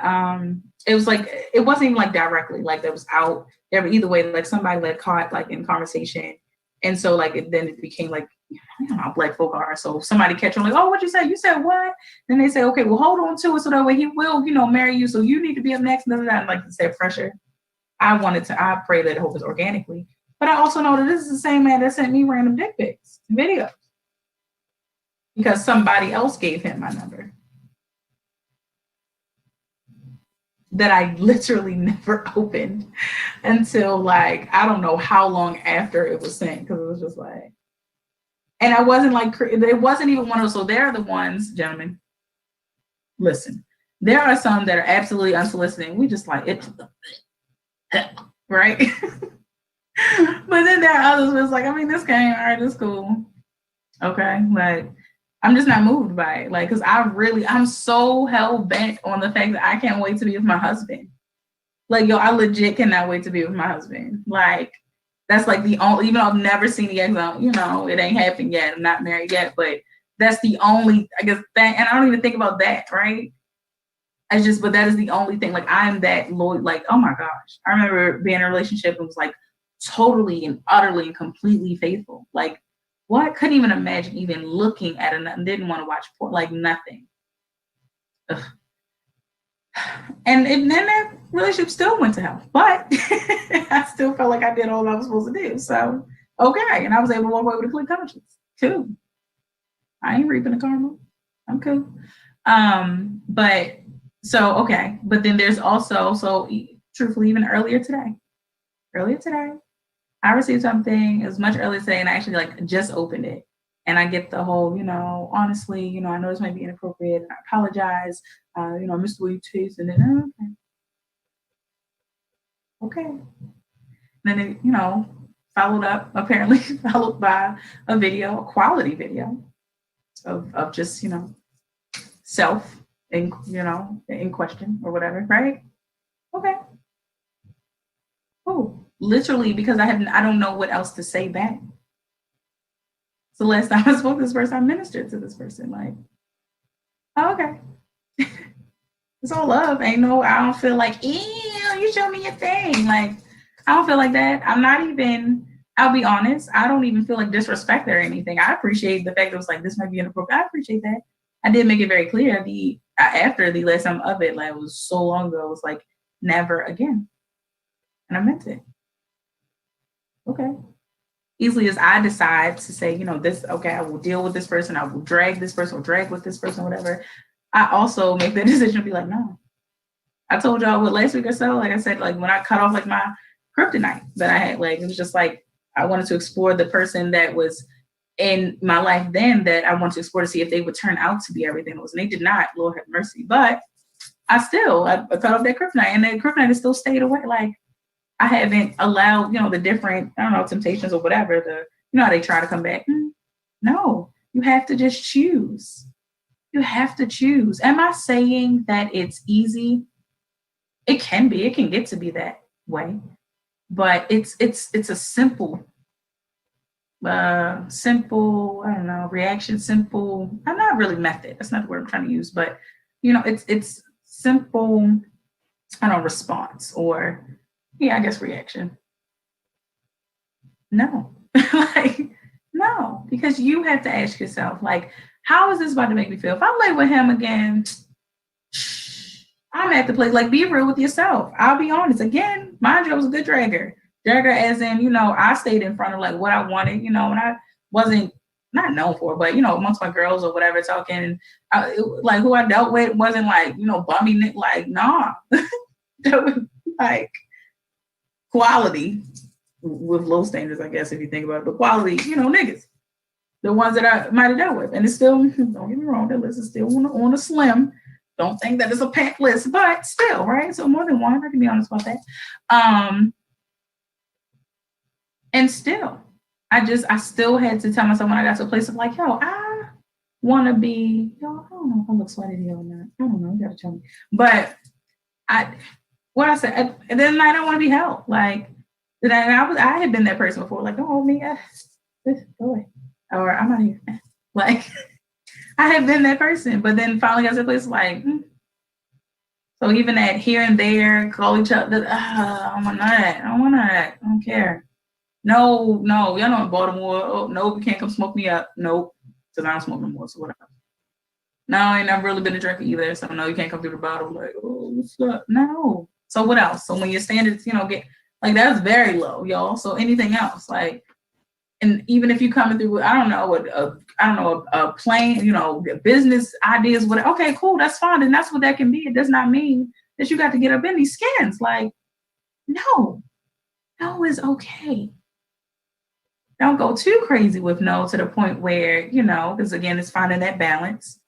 it was like, it wasn't even like directly, like that was out there, but either way, like somebody that caught like in conversation. And so like, then it became like, I don't know how Black folk are. So somebody catch on like, oh, what'd you say? You said what? Then they say, okay, well, hold on to it. So that way he will, marry you. So you need to be up next. And like you said, pressure. I pray that it happens organically. But I also know that this is the same man that sent me random dick pics and videos because somebody else gave him my number that I literally never opened until like, I don't know how long after it was sent, because it was just like, and I wasn't like, it wasn't even one of those. So they're the ones, gentlemen, listen, there are some that are absolutely unsolicited. We just like it, right? But then there are others where it's like, this game, all right, it's cool. Okay, like I'm just not moved by it. Like, because I'm so hell bent on the fact that I can't wait to be with my husband. Like, yo, I legit cannot wait to be with my husband. Like, that's like the only, even though I've never seen the exile, it ain't happened yet. I'm not married yet, but that's the only, I guess, thing. And I don't even think about that, right? But that is the only thing. Like, I'm that loyal, like, oh my gosh. I remember being in a relationship and was like totally and utterly and completely faithful. Like, what? Couldn't even imagine even looking at it. Didn't want to watch porn, like nothing. Ugh. And then that relationship still went to hell, but I still felt like I did all I was supposed to do. So, okay. And I was able to walk away with a clear conscience. Cool. I ain't reaping the karma. I'm cool. But so, okay. But then there's also, so truthfully, even earlier today, I received something, it was much earlier today, and I actually like just opened it. And I get the whole, honestly, I know this might be inappropriate, and I apologize. I missed the way you taste, and then okay. And then it, followed up, apparently followed by a quality video of just, self in question or whatever, right? Okay. Oh, literally, because I don't know what else to say back. So last time I spoke to this person, I ministered to this person. Like, oh, okay. It's all love. I don't feel like, ew, you show me your thing. Like, I don't feel like that. I'm not even I'll be honest, I don't even feel like disrespect or anything. I appreciate the fact that it was like, this might be inappropriate. I appreciate that. I did make it very clear after the last time of it, like it was so long ago, it was like, never again. And I meant it. Okay. Easily as I decide to say, this, okay, I will deal with this person, I will drag this person or drag with this person, whatever. I also make the decision to be like, no. I told y'all what last week or so, like I said, like when I cut off like my kryptonite that I had, like it was just like I wanted to explore the person that was in my life then that I wanted to explore to see if they would turn out to be everything it was. And they did not, Lord have mercy. But I cut off that kryptonite, and that kryptonite has still stayed away. Like I haven't allowed, the different, I don't know, temptations or whatever, how they try to come back. No, you have to just choose. You have to choose. Am I saying that it's easy? It can be. It can get to be that way, but it's a simple, I don't know, reaction. Simple. I'm not really method. That's not the word I'm trying to use, but it's simple. I don't know, response or I guess reaction. No, like no, because you have to ask yourself, like, how is this about to make me feel? If I lay with him again, I'm at the place, like, be real with yourself. I'll be honest. Again, mind you, I was a good dragger. Dragger as in, I stayed in front of like what I wanted, and I wasn't not known for, but amongst my girls or whatever talking, like who I dealt with wasn't like, bummy, like, nah. That was like quality with low standards, I guess, if you think about it, but quality, niggas. The ones that I might have dealt with. And it's still, don't get me wrong, that list is still on a slim. Don't think that it's a packed list, but still, right? So more than one, I can be honest about that. And still, I still had to tell myself when I got to a place of like, I want to be, I don't know if I look sweaty here or not. I don't know, you gotta tell me. But what I said, and then I don't want to be held. Like, I had been that person before, like, don't hold me, go away. Or I'm not here. Like, I had been that person, but then finally got to a place like, So even that here and there, call each other, I want that. I don't care. No, y'all know in Baltimore, oh, no, you can't come smoke me up. Nope, because I don't smoke no more, so whatever. No, I ain't never really been a drinker either, so no, you can't come through the bottle. Like, oh, what's up? No. So what else? So when your standards, get, like, that's very low, y'all. So anything else, like, and even if you coming through with, I don't know, a plain, business ideas, whatever. Okay, cool, that's fine. And that's what that can be. It does not mean that you got to get up in these skins. Like, no is okay. Don't go too crazy with no to the point where, because again, it's finding that balance.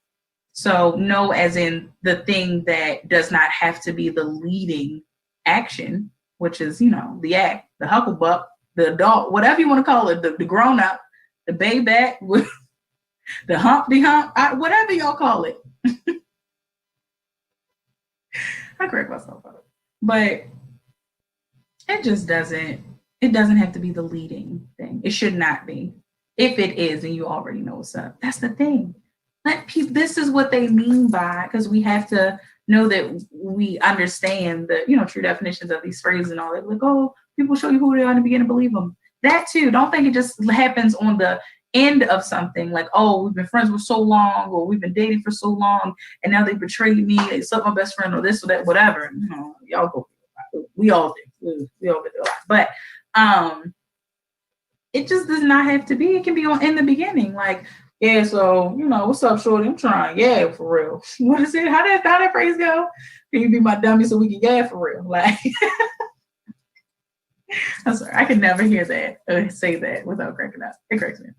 So no, as in the thing that does not have to be the leading action, which is, the act, the hucklebuck, the adult, whatever you want to call it, the grown up, the bayback, the humpty hump, whatever y'all call it. I correct myself on it. But it just doesn't have to be the leading thing. It should not be. If it is, and you already know what's up. That's the thing. This is what they mean by, because we have to know that we understand the, true definitions of these phrases and all that. Like, oh, people show you who they are and begin to believe them. That too. Don't think it just happens on the end of something like, oh, we've been friends for so long, or we've been dating for so long, and now they betrayed me, they sucked my best friend, or this or that, whatever. Y'all go. We all did. We all did a lot. But it just does not have to be. It can be in the beginning. Like, yeah, so, what's up, shorty? I'm trying. Yeah, for real. What is it? How that phrase go? Can you be my dummy so we can yeah, for real? Like, I'm sorry. I can never hear that or say that without cracking up. It cracks me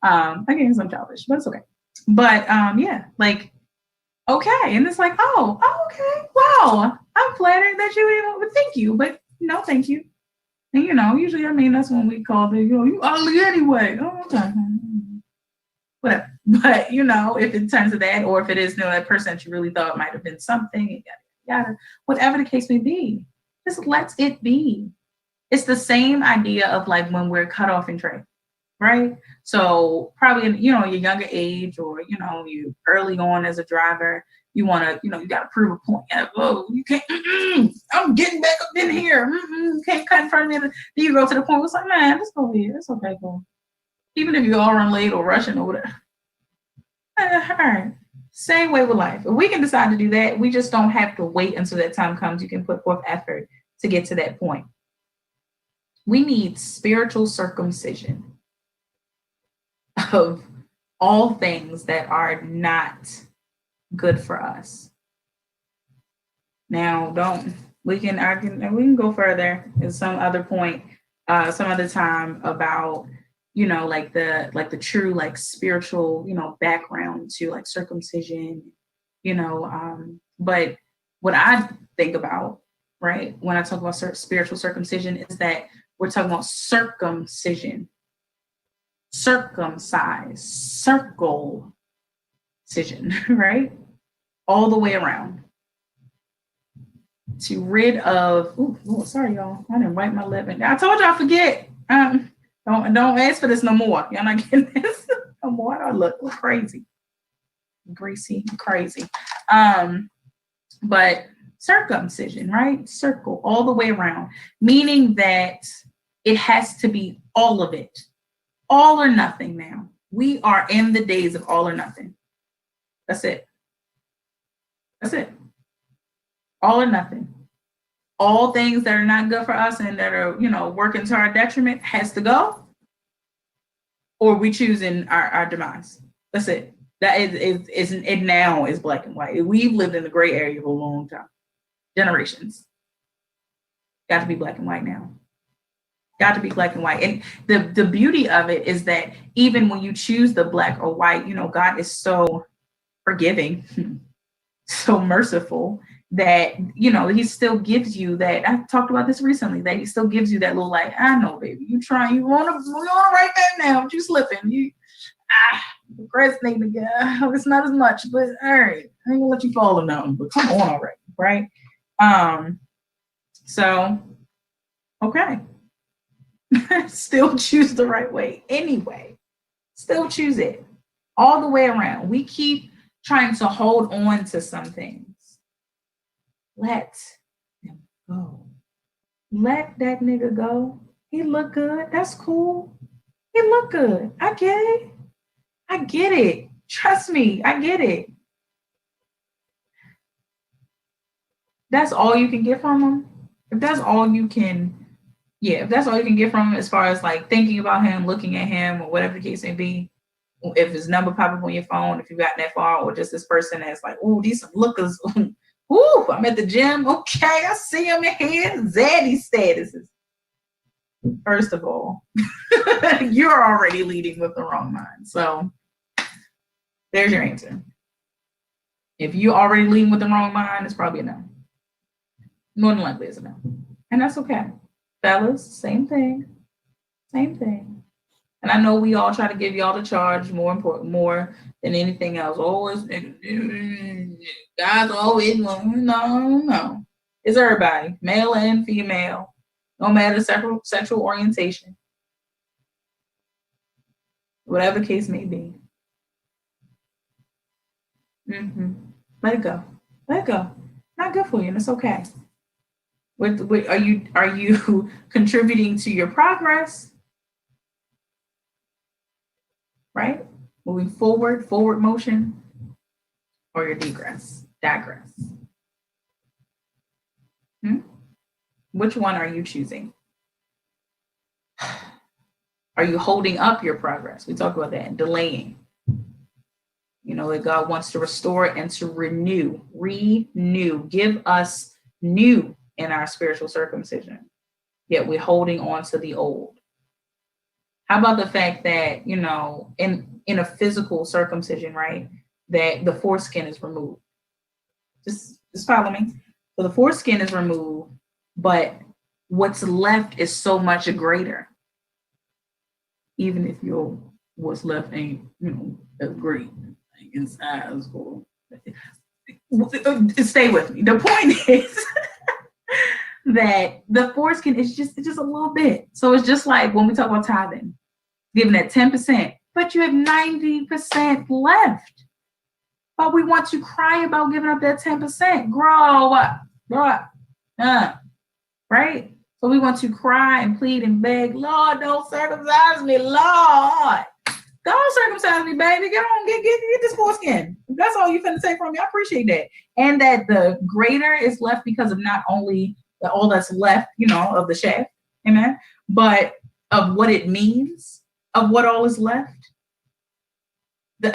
up. Again, I'm childish, but it's okay. But yeah, like, okay. And it's like, oh, okay. Wow. I'm flattered that you even thank you, but no, thank you. And usually, that's when we call the, you ugly anyway. Oh, okay. Whatever. But if it turns to that, or if it is that person that you really thought might have been something, yada, whatever the case may be, just let it be. It's the same idea of like when we're cut off in trade, right? So probably in your younger age, or you early on as a driver, You want to, you got to prove a point. Oh, you can't, I'm getting back up in here. You can't cut in front of me. Then you go to the point where it's like, man, let's go here. It's okay, go. Even if you all run late or rushing or whatever. All right. Same way with life. If we can decide to do that, we just don't have to wait until that time comes. You can put forth effort to get to that point. We need spiritual circumcision of all things that are not good for us. Now, we can go further at some other point, some other time about, like the true, like spiritual, background to like circumcision, but what I think about, right, when I talk about spiritual circumcision is that we're talking about circumcision, circumcise, circumcision, right? All the way around. To rid of, sorry, y'all. I didn't wipe my lip. I told you I forget. Don't ask for this no more. Y'all not getting this no more. I look crazy. Greasy, crazy. But circumcision, right? Circle all the way around, meaning that it has to be all of it. All or nothing now. We are in the days of all or nothing. That's it. That's it. All or nothing. All things that are not good for us and that are, working to our detriment has to go. Or we choosing our demise. That's it. That is it now is black and white. We've lived in the gray area for a long time. Generations. Got to be black and white now. Got to be black and white. And the beauty of it is that even when you choose the black or white, God is so forgiving, so merciful that, he still gives you that. I talked about this recently, that he still gives you that little, like, I know, baby, you want to write that now, but you slipping. Procrastinating again. It's not as much, but all right, I ain't gonna let you fall or nothing, but come on already, right? So, okay. Still choose the right way anyway. Still choose it all the way around. We keep trying to hold on to some things. Let him go. Let that nigga go. He look good. That's cool. He look good. I get it. I get it. Trust me. I get it. That's all you can get from him. If that's all you can get from him as far as like thinking about him, looking at him, or whatever the case may be, if his number pop up on your phone, if you've gotten that far, or just this person that's like, ooh, these some lookers. Ooh, I'm at the gym. Okay, I see him in here. Zaddy statuses. First of all, you're already leading with the wrong mind. So there's your answer. If you're already leading with the wrong mind, it's probably a no. More than likely it's a no. And that's okay. Fellas, same thing. Same thing. And I know we all try to give y'all the charge more than anything else. Always, guys always, no. It's everybody, male and female, no matter sexual orientation, whatever the case may be. Let it go. Let it go. Not good for you, and it's okay. Are you contributing to your progress? Right? Moving forward motion, or your digress. Which one are you choosing? Are you holding up your progress? We talked about that, delaying. That God wants to restore and to renew, give us new in our spiritual circumcision. Yet we're holding on to the old. How about the fact that, in a physical circumcision, right, that the foreskin is removed? Just follow me. So the foreskin is removed, but what's left is so much greater. Even if what's left ain't, as great in size. Stay with me. The point is that the foreskin is just a little bit. So it's just like when we talk about tithing, giving that 10%, but you have 90% left. but we want to cry about giving up that 10%. Grow up, grow up, right? So we want to cry and plead and beg, Lord, don't circumcise me, Lord. Don't circumcise me, baby. Get on, get this foreskin. That's all you finna take from me. I appreciate that. And that the greater is left because of not only all that's left, of the shaft, amen, but of what it means, of what all is left. The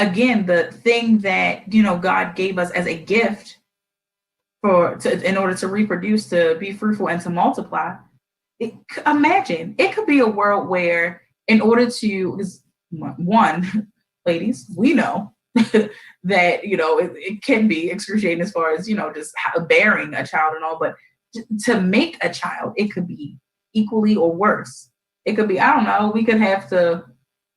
thing that, God gave us as a gift in order to reproduce, to be fruitful and to multiply. Imagine, it could be a world where in order to, one, ladies, we know that, it can be excruciating as far as, just bearing a child and all, but to make a child, it could be equally or worse. It could be, I don't know, we could have to,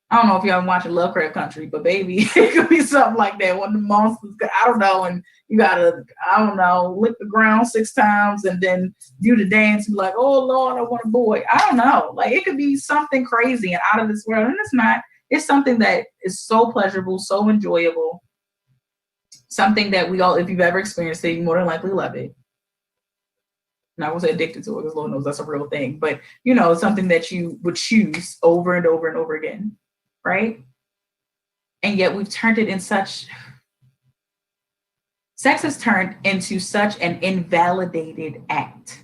I don't know if y'all watching Lovecraft Country, but baby, it could be something like that. One of the monsters, I don't know, and you gotta, I don't know, lick the ground 6 times and then do the dance and be like, oh Lord, I want a boy. I don't know. Like, it could be something crazy and out of this world. And it's not. It's something that is so pleasurable, so enjoyable. Something that we all, if you've ever experienced it, you more than likely love it. And I wasn't addicted to it because Lord knows that's a real thing. But, something that you would choose over and over and over again. Right? And yet we've turned it in sex has turned into such an invalidated act.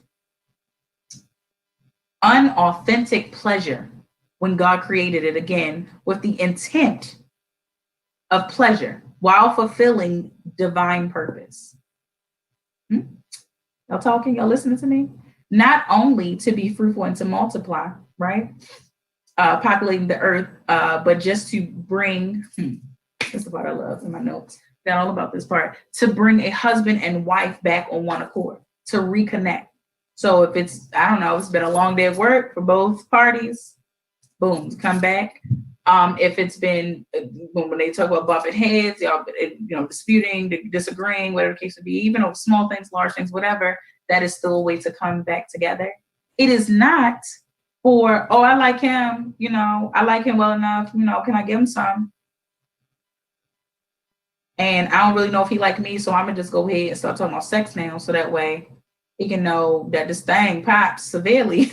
Unauthentic pleasure when God created it, again, with the intent of pleasure while fulfilling divine purpose. Y'all talking? Y'all listening to me? Not only to be fruitful and to multiply, right? Populating the earth, but just to bring, this is the part I love in my notes, got all about this part, to bring a husband and wife back on one accord, to reconnect. So if it's, I don't know, it's been a long day of work for both parties, boom, come back. If it's been, when they talk about bumping heads, y'all, disputing, disagreeing, whatever the case would be, even over small things, large things, whatever, that is still a way to come back together. It is not for, oh, I like him, I like him well enough, can I give him some? And I don't really know if he like me, so I'm gonna just go ahead and start talking about sex now, so that way he can know that this thing pops severely,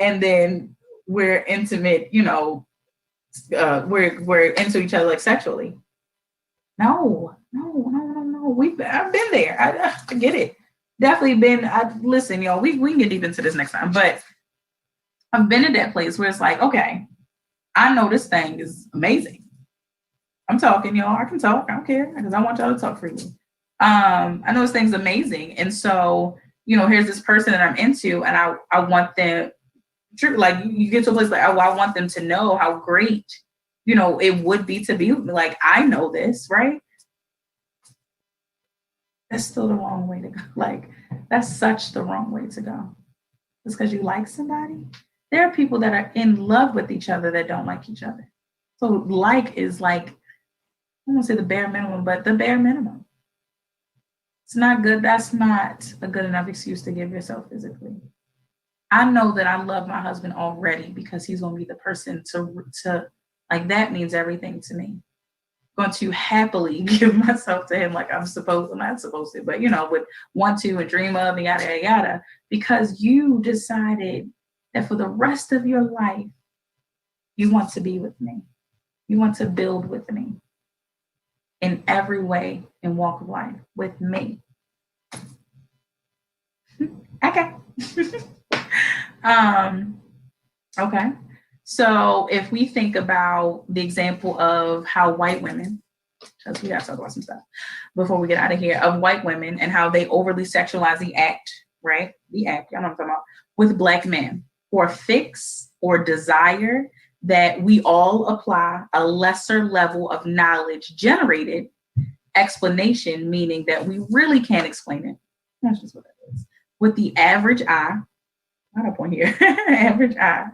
and then we're intimate, we're into each other like sexually. No. I've been there. I get it. Definitely been. Listen, y'all. We can get deep into this next time, but I've been in that place where it's like, okay, I know this thing is amazing. I'm talking, y'all. I can talk. I don't care because I want y'all to talk freely. I know this thing's amazing, and so here's this person that I'm into, and I want them. True, like you get to a place like, oh, I want them to know how great, it would be to be like, I know this, right? That's still the wrong way to go. Like, that's such the wrong way to go. Just because you like somebody. There are people that are in love with each other that don't like each other. So like is like, I won't say the bare minimum, but the bare minimum. It's not good. That's not a good enough excuse to give yourself physically. I know that I love my husband already because he's going to be the person to like, that means everything to me. I'm going to happily give myself to him like I'm not supposed to, but would want to and dream of and yada, yada, yada, because you decided that for the rest of your life, you want to be with me. You want to build with me in every way and walk of life with me. Okay. Okay. So if we think about the example of how white women, because we got to talk about some stuff before we get out of here, of white women and how they overly sexualize the act, right? The act, y'all know what I'm talking about, with Black men for fix or desire that we all apply a lesser level of knowledge generated explanation, meaning that we really can't explain it. That's just what that is. With the average eye, not a point here, average eye.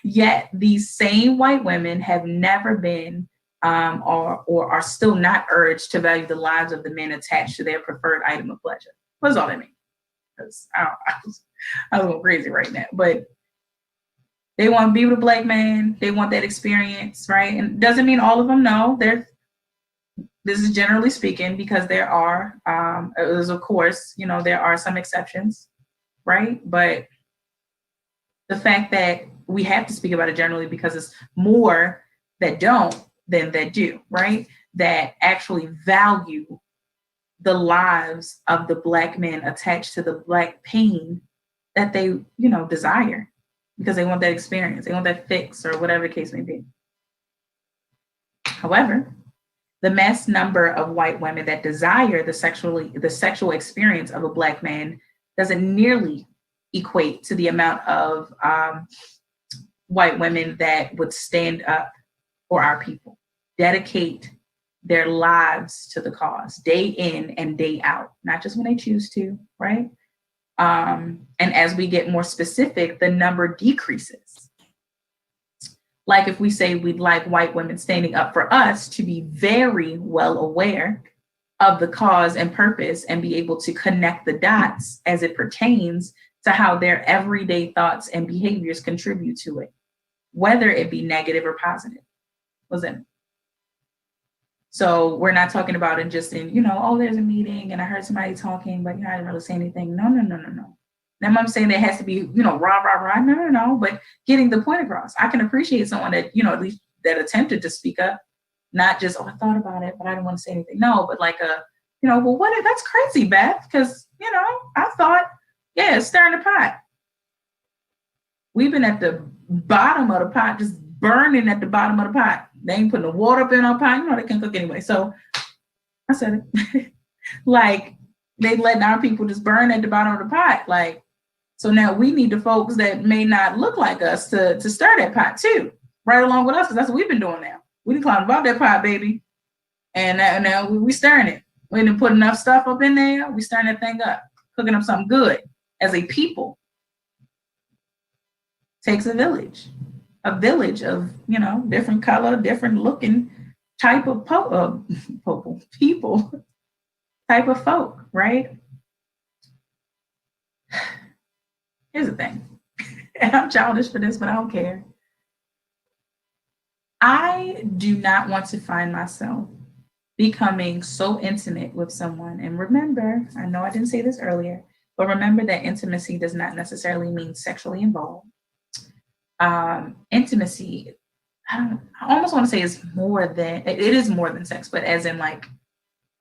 Yet these same white women have never been or are still not urged to value the lives of the men attached to their preferred item of pleasure. What does all that mean? Because I was going crazy right now. But they want to be with a Black man. They want that experience, right? And it doesn't mean all of them know. This is generally speaking, because there are, of course, there are some exceptions, right? But the fact that we have to speak about it generally because it's more that don't than that do, right? That actually value the lives of the Black men attached to the Black pain that they, desire because they want that experience, they want that fix or whatever the case may be. However, the mass number of white women that desire the sexual experience of a Black man doesn't nearly equate to the amount of white women that would stand up for our people, dedicate their lives to the cause, day in and day out, not just when they choose to, right? And as we get more specific, the number decreases. Like if we say we'd like white women standing up for us to be very well aware of the cause and purpose and be able to connect the dots as it pertains to how their everyday thoughts and behaviors contribute to it, whether it be negative or positive. Was it? So we're not talking about it just in, oh, there's a meeting and I heard somebody talking, but I didn't really say anything. No. Now I'm saying there has to be, rah. No. But getting the point across. I can appreciate someone that, at least that attempted to speak up, not just, I thought about it, but I didn't want to say anything. No, but like well, that's crazy, Beth, because, I thought, stirring the pot. We've been at the bottom of the pot, just burning at the bottom of the pot. They ain't putting the water up in our pot. They can't cook anyway. So I said it. Like they letting our people just burn at the bottom of the pot. Like, so now we need the folks that may not look like us to stir that pot too, right along with us, because that's what we've been doing now. We done climbed above that pot, baby. And now we stirring it. We didn't put enough stuff up in there. We stirring that thing up, cooking up something good as a people. Takes a village of, different color, different looking type of people, type of folk, right? Here's the thing. And I'm childish for this, but I don't care. I do not want to find myself becoming so intimate with someone. And remember, I know I didn't say this earlier, but remember that intimacy does not necessarily mean sexually involved. Intimacy, I almost want to say it is more than sex, but as in like,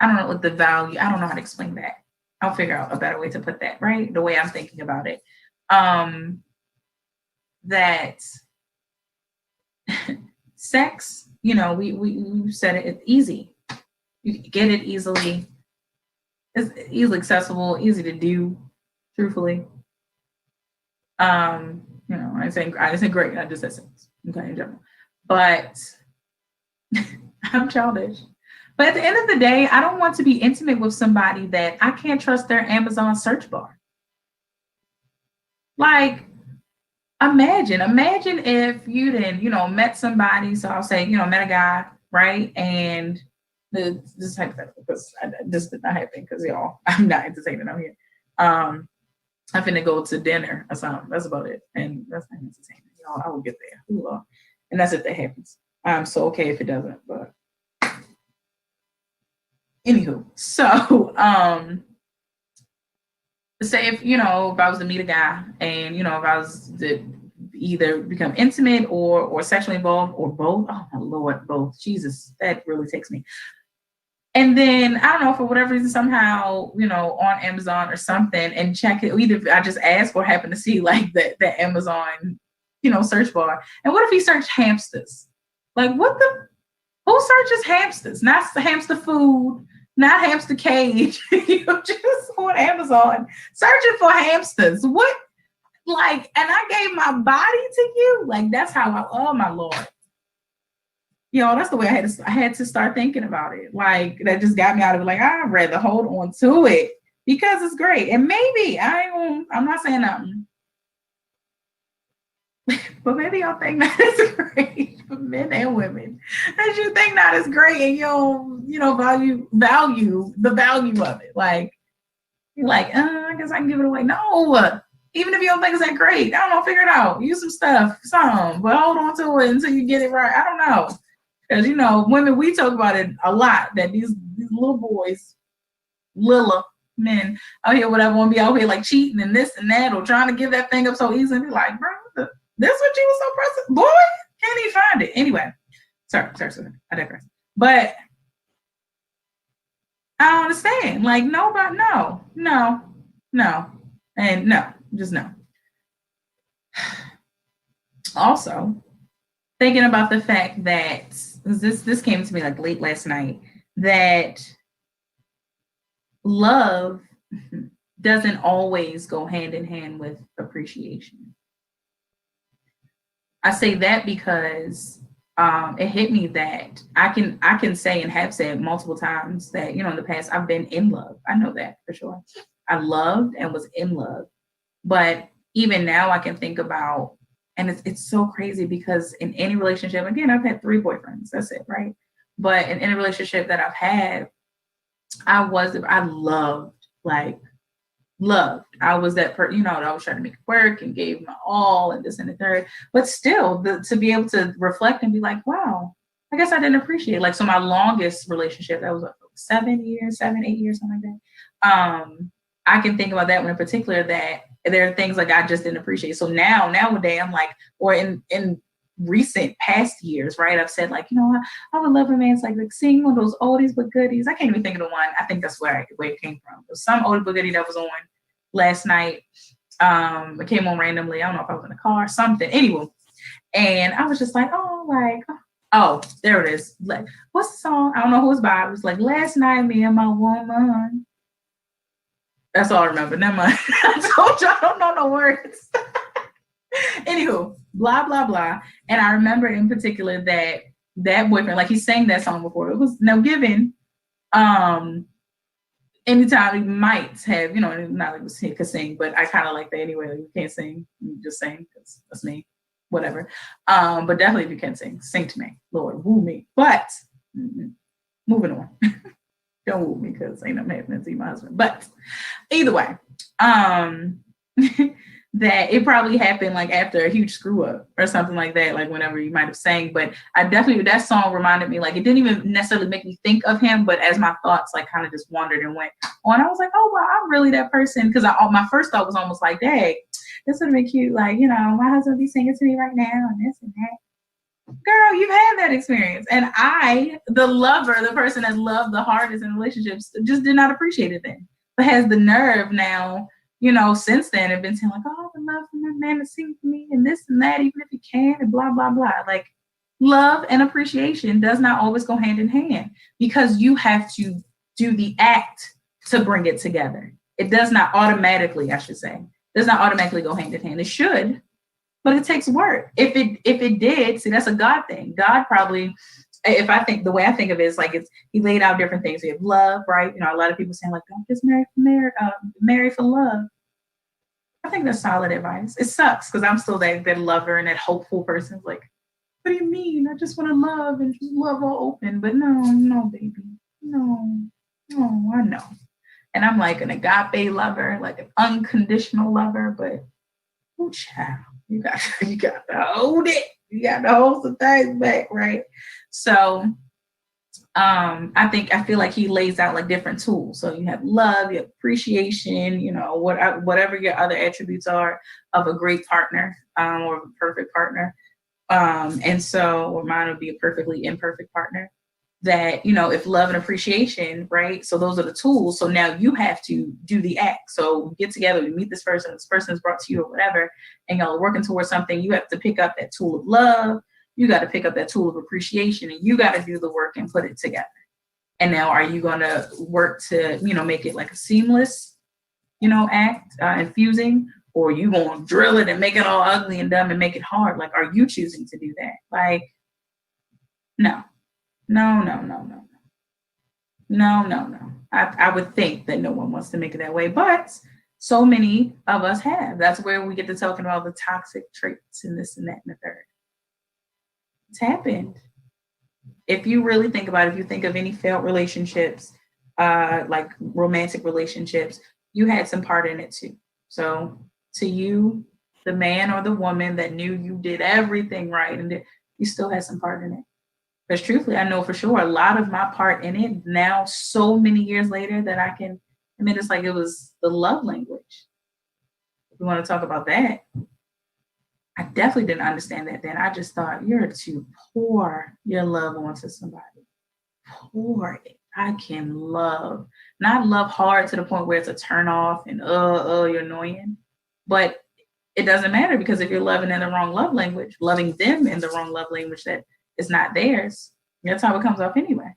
I don't know what the value, I don't know how to explain that. I'll figure out a better way to put that, right? The way I'm thinking about it. That sex, we said it's easy. You can get it easily. It's easily accessible, easy to do, truthfully. I didn't say great, I just said sex, okay, in general. But I'm childish. But at the end of the day, I don't want to be intimate with somebody that I can't trust their Amazon search bar. Like, imagine if you didn't, met somebody, so I'll say, met a guy, right? And this is hypothetical because this did not happen because I'm not entertaining out here. I'm finna go to dinner or something. That's about it. And that's not entertaining. I will get there. Ooh, and that's if that happens. I'm so okay if it doesn't, but anywho. So say if I was to meet a guy and if I was to either become intimate or sexually involved or both. Oh my Lord, both. Jesus, that really takes me. And then I don't know, for whatever reason, somehow, on Amazon or something and check it. Either I just ask or happen to see like the Amazon, search bar. And what if he searched hamsters? Like who searches hamsters? Not hamster food, not hamster cage. Just on Amazon searching for hamsters. What? Like, and I gave my body to you. Like, that's how oh my Lord. That's the way I had to start thinking about it. Like, that just got me out of it. Like, I'd rather hold on to it because it's great. And maybe I'm not saying nothing. But maybe y'all think that is great for men and women. That you think that is great and you don't, value the value of it. Like, you're like, I guess I can give it away. No. Even if you don't think it's that great, I don't know, figure it out. Use some stuff, but hold on to it until you get it right. I don't know. Because, you know, women, we talk about it a lot, that these little boys, little men out here, whatever, want to be out here like cheating and this and that, or trying to give that thing up so easily and be like, bro, this what you was so pressing? Boy, can't even find it. Anyway, sorry, I digress. But I don't understand. Like, nobody, no, and no, just no. Also, thinking about the fact that this came to me like late last night, that love doesn't always go hand in hand with appreciation. I say that because it hit me that I can say and have said multiple times that, you know, in the past I've been in love. I know that for sure. I loved and was in love. But even now I can think about, and it's so crazy because in any relationship, again, I've had 3 boyfriends. That's it, right? But in any relationship that I've had, I loved, like, loved. I was that you know, I was trying to make it work and gave my all and this and the third. But still, to be able to reflect and be like, wow, I guess I didn't appreciate it. Like, so my longest relationship, that was 7, 8 years, something like that. I can think about that one in particular, that there are things like I just didn't appreciate. So nowadays I'm like, or in recent past years, right? I've said, like, you know, I would love a man's like seeing one of those oldies but goodies. I can't even think of the one. I think that's where it came from. It was some oldie but goodie that was on last night. It came on randomly. I don't know if I was in a car or something. Anyway, and I was just like, oh, there it is. Like, what's the song? I don't know who it's by. It was like, last night, me and my woman. That's all I remember. Never mind. I told you I don't know no words. Anywho, blah, blah, blah. And I remember in particular that boyfriend, like, he sang that song before. It was no given. Anytime he might have, you know, not like he could sing, but I kind of like that anyway. Like, you can't sing, you just sing, because that's me. Whatever. But definitely if you can sing to me. Lord, woo me. But moving on. Don't woo me, because ain't nothing happening to see my husband. But either way, that it probably happened like after a huge screw up or something like that, like whenever you might have sang. But I definitely, that song reminded me, like, it didn't even necessarily make me think of him, but as my thoughts like kind of just wandered and went on, I was like, oh, well, I'm really that person. Because my first thought was almost like, dang, this would have been cute. Like, you know, my husband would be singing to me right now and this and that. Girl, you've had that experience. And I, the lover, the person that loved the hardest in relationships, just did not appreciate it then. But has the nerve now, you know, since then, have been saying like, oh, I would love for my man to sing for me and this and that, even if he can, and blah, blah, blah. Like, love and appreciation does not always go hand in hand, because you have to do the act to bring it together. It does not automatically, I should say, does not automatically go hand in hand. It should, but it takes work. If it did, see, that's a God thing. God probably, if I think, the way I think of it is like, he laid out different things. We have love, right? You know, a lot of people saying like, don't just marry for love. I think that's solid advice. It sucks because I'm still that lover and that hopeful person. Like, what do you mean? I just want to love and just love all open. But no, baby. No, I know. And I'm like an agape lover, like an unconditional lover, but oh, child. You got to hold it. You got to hold some things back, right? So I feel like he lays out like different tools. So you have love, you have appreciation, you know, whatever your other attributes are of a great partner, or a perfect partner. And so, or mine would be a perfectly imperfect partner. That, you know, if love and appreciation, right? So those are the tools. So now you have to do the act. So we get together, we meet this person is brought to you or whatever, and y'all are working towards something. You have to pick up that tool of love. You got to pick up that tool of appreciation, and you got to do the work and put it together. And now, are you going to work to, you know, make it like a seamless, you know, act, infusing, or are you going to drill it and make it all ugly and dumb and make it hard? Like, are you choosing to do that? Like, no. I would think that no one wants to make it that way, but so many of us have. That's where we get to talking about the toxic traits and this and that and the third. It's happened. If you really think about it, if you think of any failed relationships, like romantic relationships, you had some part in it too. So to you, the man or the woman that knew you did everything right, and you still had some part in it. Because truthfully, I know for sure a lot of my part in it now, so many years later, that I can admit it's like it was the love language. If we want to talk about that, I definitely didn't understand that then. I just thought you're to pour your love onto somebody. Pour it. I can love, not love hard to the point where it's a turn off and you're annoying. But it doesn't matter, because if you're loving in the wrong love language, loving them in the wrong love language that is not theirs, that's how it comes off anyway.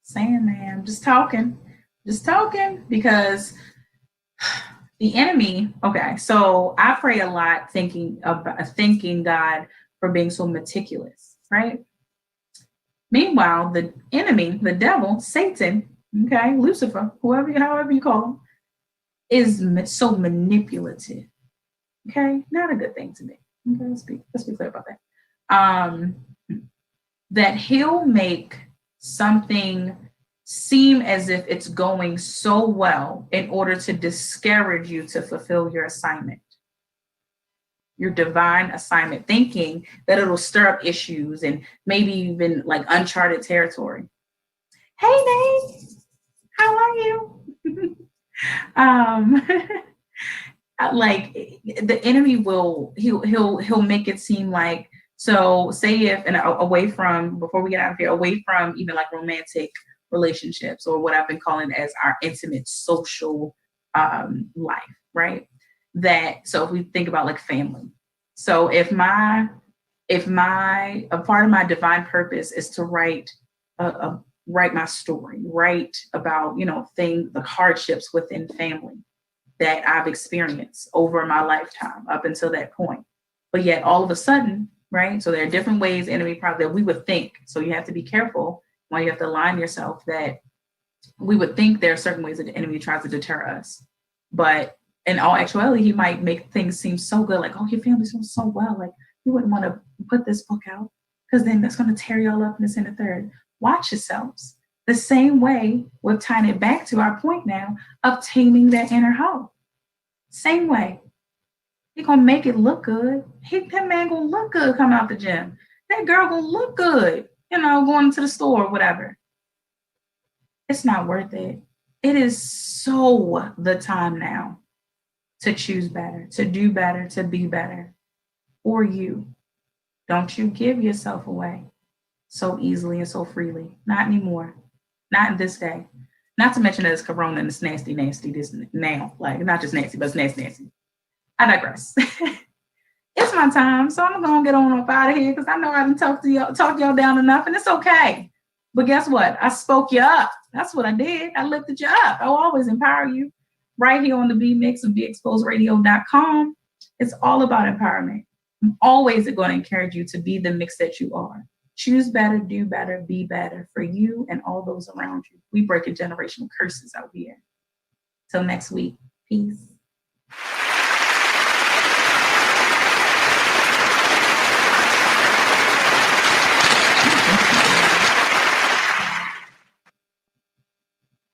Saying, man, just talking, because the enemy. Okay, so I pray a lot, thanking God for being so meticulous, right? Meanwhile, the enemy, the devil, Satan, okay, Lucifer, however you call him, is so manipulative. Okay, not a good thing to me. Okay, let's be clear about that. That he'll make something seem as if it's going so well in order to discourage you to fulfill your assignment, your divine assignment, thinking that it'll stir up issues and maybe even like uncharted territory. Hey, Nate, how are you? Like the enemy he'll make it seem like, so say if, and away from, before we get out of here, away from even like romantic relationships, or what I've been calling as our intimate social life, right? That, so if we think about like family, so if a part of my divine purpose is to write my story, write about, the hardships within family that I've experienced over my lifetime up until that point. But yet all of a sudden, right? So there are different ways enemy probably that we would think. So you have to be careful when you have to align yourself, that we would think there are certain ways that the enemy tries to deter us. But in all actuality, he might make things seem so good, like, oh, your family's doing so well. Like, you wouldn't want to put this book out, because then that's going to tear you all up in this and the third. Watch yourselves. The same way, we're tying it back to our point now of taming that inner hoe. Same way. He gonna make it look good. That man gonna look good coming out the gym. That girl gonna look good, going to the store or whatever. It's not worth it. It is so the time now to choose better, to do better, to be better for you. Don't you give yourself away so easily and so freely. Not anymore. Not in this day. Not to mention that it's corona and it's nasty this now. Like, not just nasty, but it's nasty. I digress. It's my time, so I'm gonna get on up out of here, because I know I didn't talk y'all down enough, and it's okay. But guess what? I spoke you up. That's what I did. I lifted you up. I'll always empower you right here on the B Mix of BeExposedRadio.com. It's all about empowerment. I'm always going to encourage you to be the mix that you are. Choose better, do better, be better for you and all those around you. We breaking generational curses out here. Till next week. Peace.